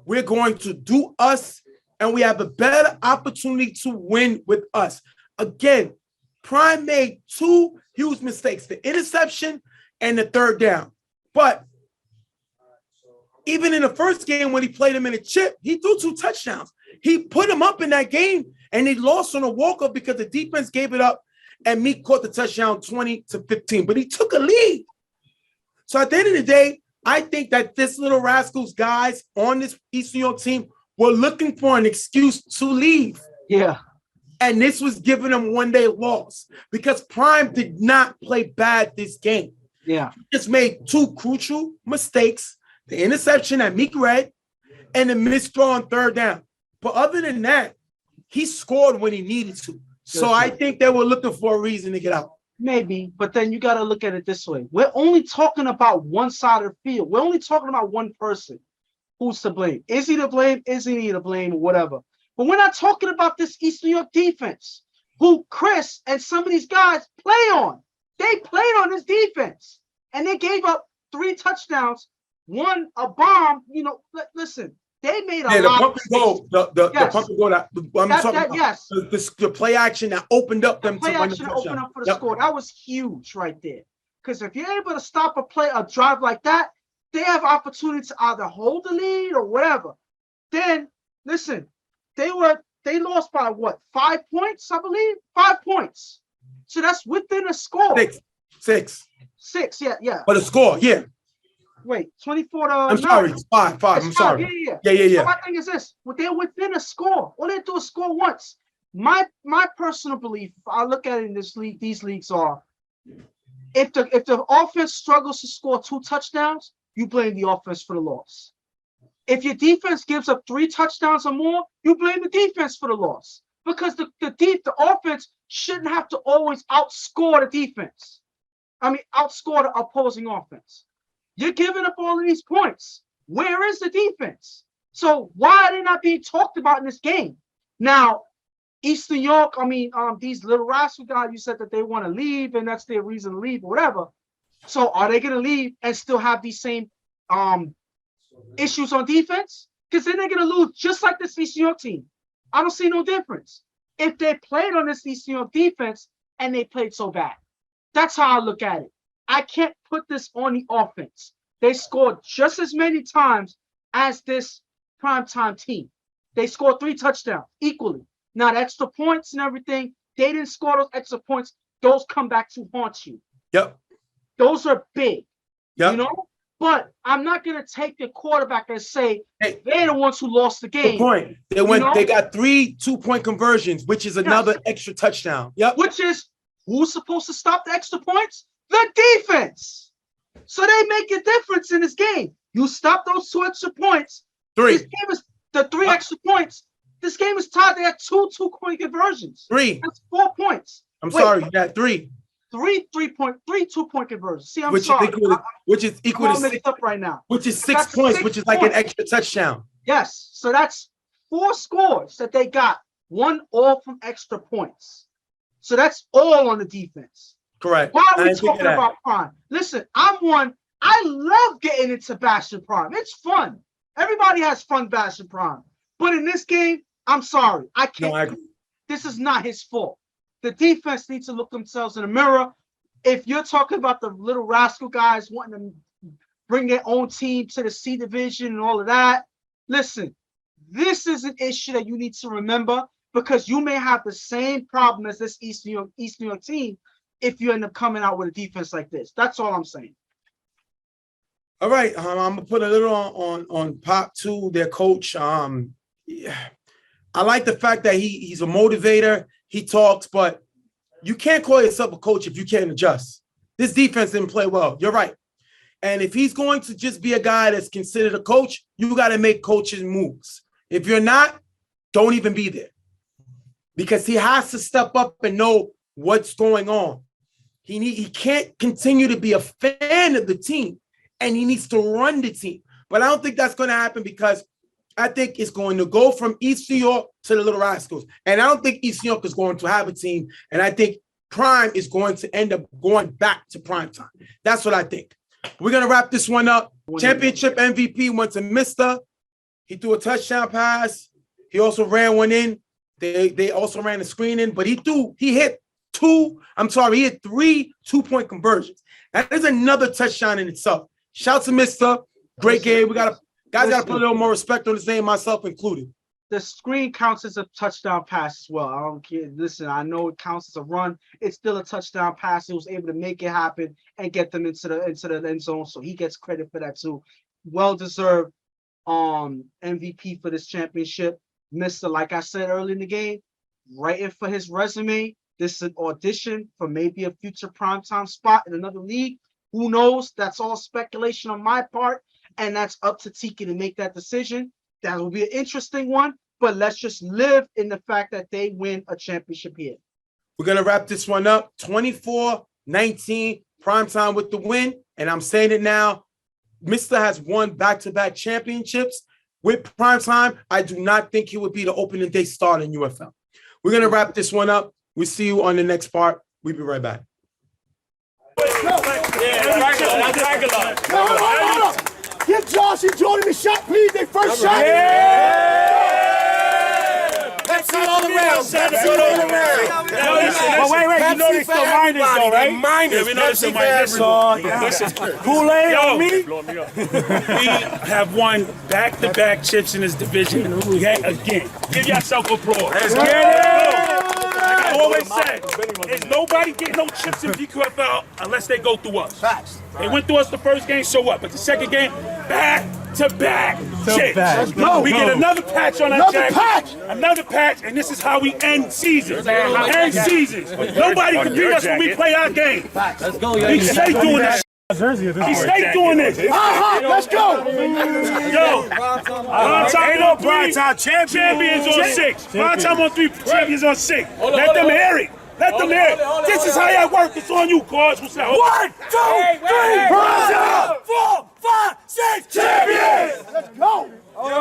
We're going to do us, and we have a better opportunity to win with us. Again, Prime made 2 huge mistakes, the interception and the 3rd down. But even in the first game when he played him in a chip, he threw 2 touchdowns. He put him up in that game, and he lost on a walk-up because the defense gave it up, and Meek caught the touchdown 20-15. But he took a lead. So at the end of the day, I think that this Little Rascals guys on this East New York team were looking for an excuse to leave. Yeah. And this was giving them one-day loss because Prime did not play bad this game. Yeah. He just made 2 crucial mistakes. The interception that Meek read, and the missed throw on 3rd down. But other than that, he scored when he needed to. So I think they were looking for a reason to get out. Maybe, but then you got to look at it this way. We're only talking about one side of the field. We're only talking about one person. Who's to blame? Is he to blame? Isn't he to blame? Or whatever. But we're not talking about this East New York defense, who Chris and some of these guys play on. They played on this defense, and they gave up 3 touchdowns. 1 a bomb, listen, they made a lot the pump and go, the pump and go the play action that opened up them play to action that opened up for the score. That was huge right there. Because if you're able to stop a drive like that, they have opportunity to either hold the lead or whatever. Then listen, they lost by what, 5 points, I believe? 5 points. So that's within a score. 6. 6, yeah. But a score, yeah. Wait, 24 to I'm sorry, it's 5. I'm sorry. Yeah. So my thing is this: they're within a score. All they do is score once. My personal belief, if I look at it in this league, these leagues are: if the offense struggles to score 2 touchdowns, you blame the offense for the loss. If your defense gives up 3 touchdowns or more, you blame the defense for the loss. Because the offense shouldn't have to always outscore the defense. outscore the opposing offense. You're giving up all of these points. Where is the defense? So why are they not being talked about in this game? Now, East New York, these little rascal guys, you said that they want to leave and that's their reason to leave or whatever. So are they going to leave and still have these same issues on defense? Because then they're going to lose just like this East New York team. I don't see no difference. If they played on this East New York defense and they played so bad. That's how I look at it. I can't put this on the offense. They scored just as many times as this primetime team. They scored 3 touchdowns equally. Now, the extra points and everything, they didn't score those extra points. Those come back to haunt you. Yep. Those are big. Yep. You know? But I'm not going to take the quarterback and say they're the ones who lost the game. Good point. They got 3 2-point conversions, which is another extra touchdown. Yep. Which is, who's supposed to stop the extra points? The defense. So they make a difference in this game. You stop those 2 extra points. 3. This game is the 3 extra points. This game is tied. They had 2 2-point conversions. 3. That's 4 points. Sorry, you got 3. 3 2-point conversions. See, Which is equal to 6 up right now. Which is 6 points, which is like an extra touchdown. Yes. So that's 4 scores that they got. 1 all from extra points. So that's all on the defense. Correct. Why are we talking about Prime? Listen, I love getting into bashing Prime. It's fun. Everybody has fun bashing Prime. But in this game, I'm sorry. I can't. No, I agree. This is not his fault. The defense needs to look themselves in the mirror. If you're talking about the little rascal guys wanting to bring their own team to the C division and all of that, listen, this is an issue that you need to remember because you may have the same problem as this East New York team if you end up coming out with a defense like this. That's all I'm saying. All right, I'm gonna put a little on Pop too, their coach. I like the fact that he's a motivator. He talks, but you can't call yourself a coach if you can't adjust. This defense didn't play well. You're right. And if he's going to just be a guy that's considered a coach, you got to make coaching moves. If you're not, don't even be there. Because he has to step up and know what's going on. He can't continue to be a fan of the team, and he needs to run the team. But I don't think that's going to happen because I think it's going to go from East New York to the Little Rascals. And I don't think East New York is going to have a team. And I think Prime is going to end up going back to Primetime. That's what I think. We're going to wrap this one up. Championship MVP went to Mr. He threw a touchdown pass. He also ran one in. They also ran a screen in, but he hit 3 2-point conversions. That is another touchdown in itself. Shout to Mr. Great game. Guys got to put a little more respect on his name, myself included. The screen counts as a touchdown pass as well. I don't care. Listen, I know it counts as a run. It's still a touchdown pass. He was able to make it happen and get them into the end zone. So he gets credit for that too. Well-deserved MVP for this championship. Mr. Like I said early in the game, writing for his resume. This is an audition for maybe a future primetime spot in another league. Who knows? That's all speculation on my part. And that's up to Tiki to make that decision. That will be an interesting one, but let's just live in the fact that they win a championship here. We're going to wrap this one up. 24-19, Primetime with the win. And I'm saying it now. Mr. has won back-to-back championships with Primetime. I do not think he would be the opening day start in UFL. We're going to wrap this one up. We'll see you on the next part. We'll be right back. Give Josh and Jordan the shot, please. They first shot. Pepsi all around. Pepsi all around. But wait. You know they still minors though, right? Minors. We know they still minors. Kool-Aid on me? We have won back-to-back chips in this division yet again. Give yourself applause. Let's get it. Like I always said, there's nobody getting no chips in BQFL unless they go through us. Facts. They went through us the first game, so what? But the second game, back-to-back chips. We get another patch on our jacket. Another patch, and this is how we end seasons. Nobody can beat us when we play our game. Let's go, yo. We stay doing this. He stay doing this. Let's go. Yo, Primetime on 3, champions on 6. Primetime on 3, champions on 6. Let them hear it. Let them hear it. This is how that work. It's on you, cuz. What's that? 1, 2, 3, 4, 5, 6, champions! Let's go!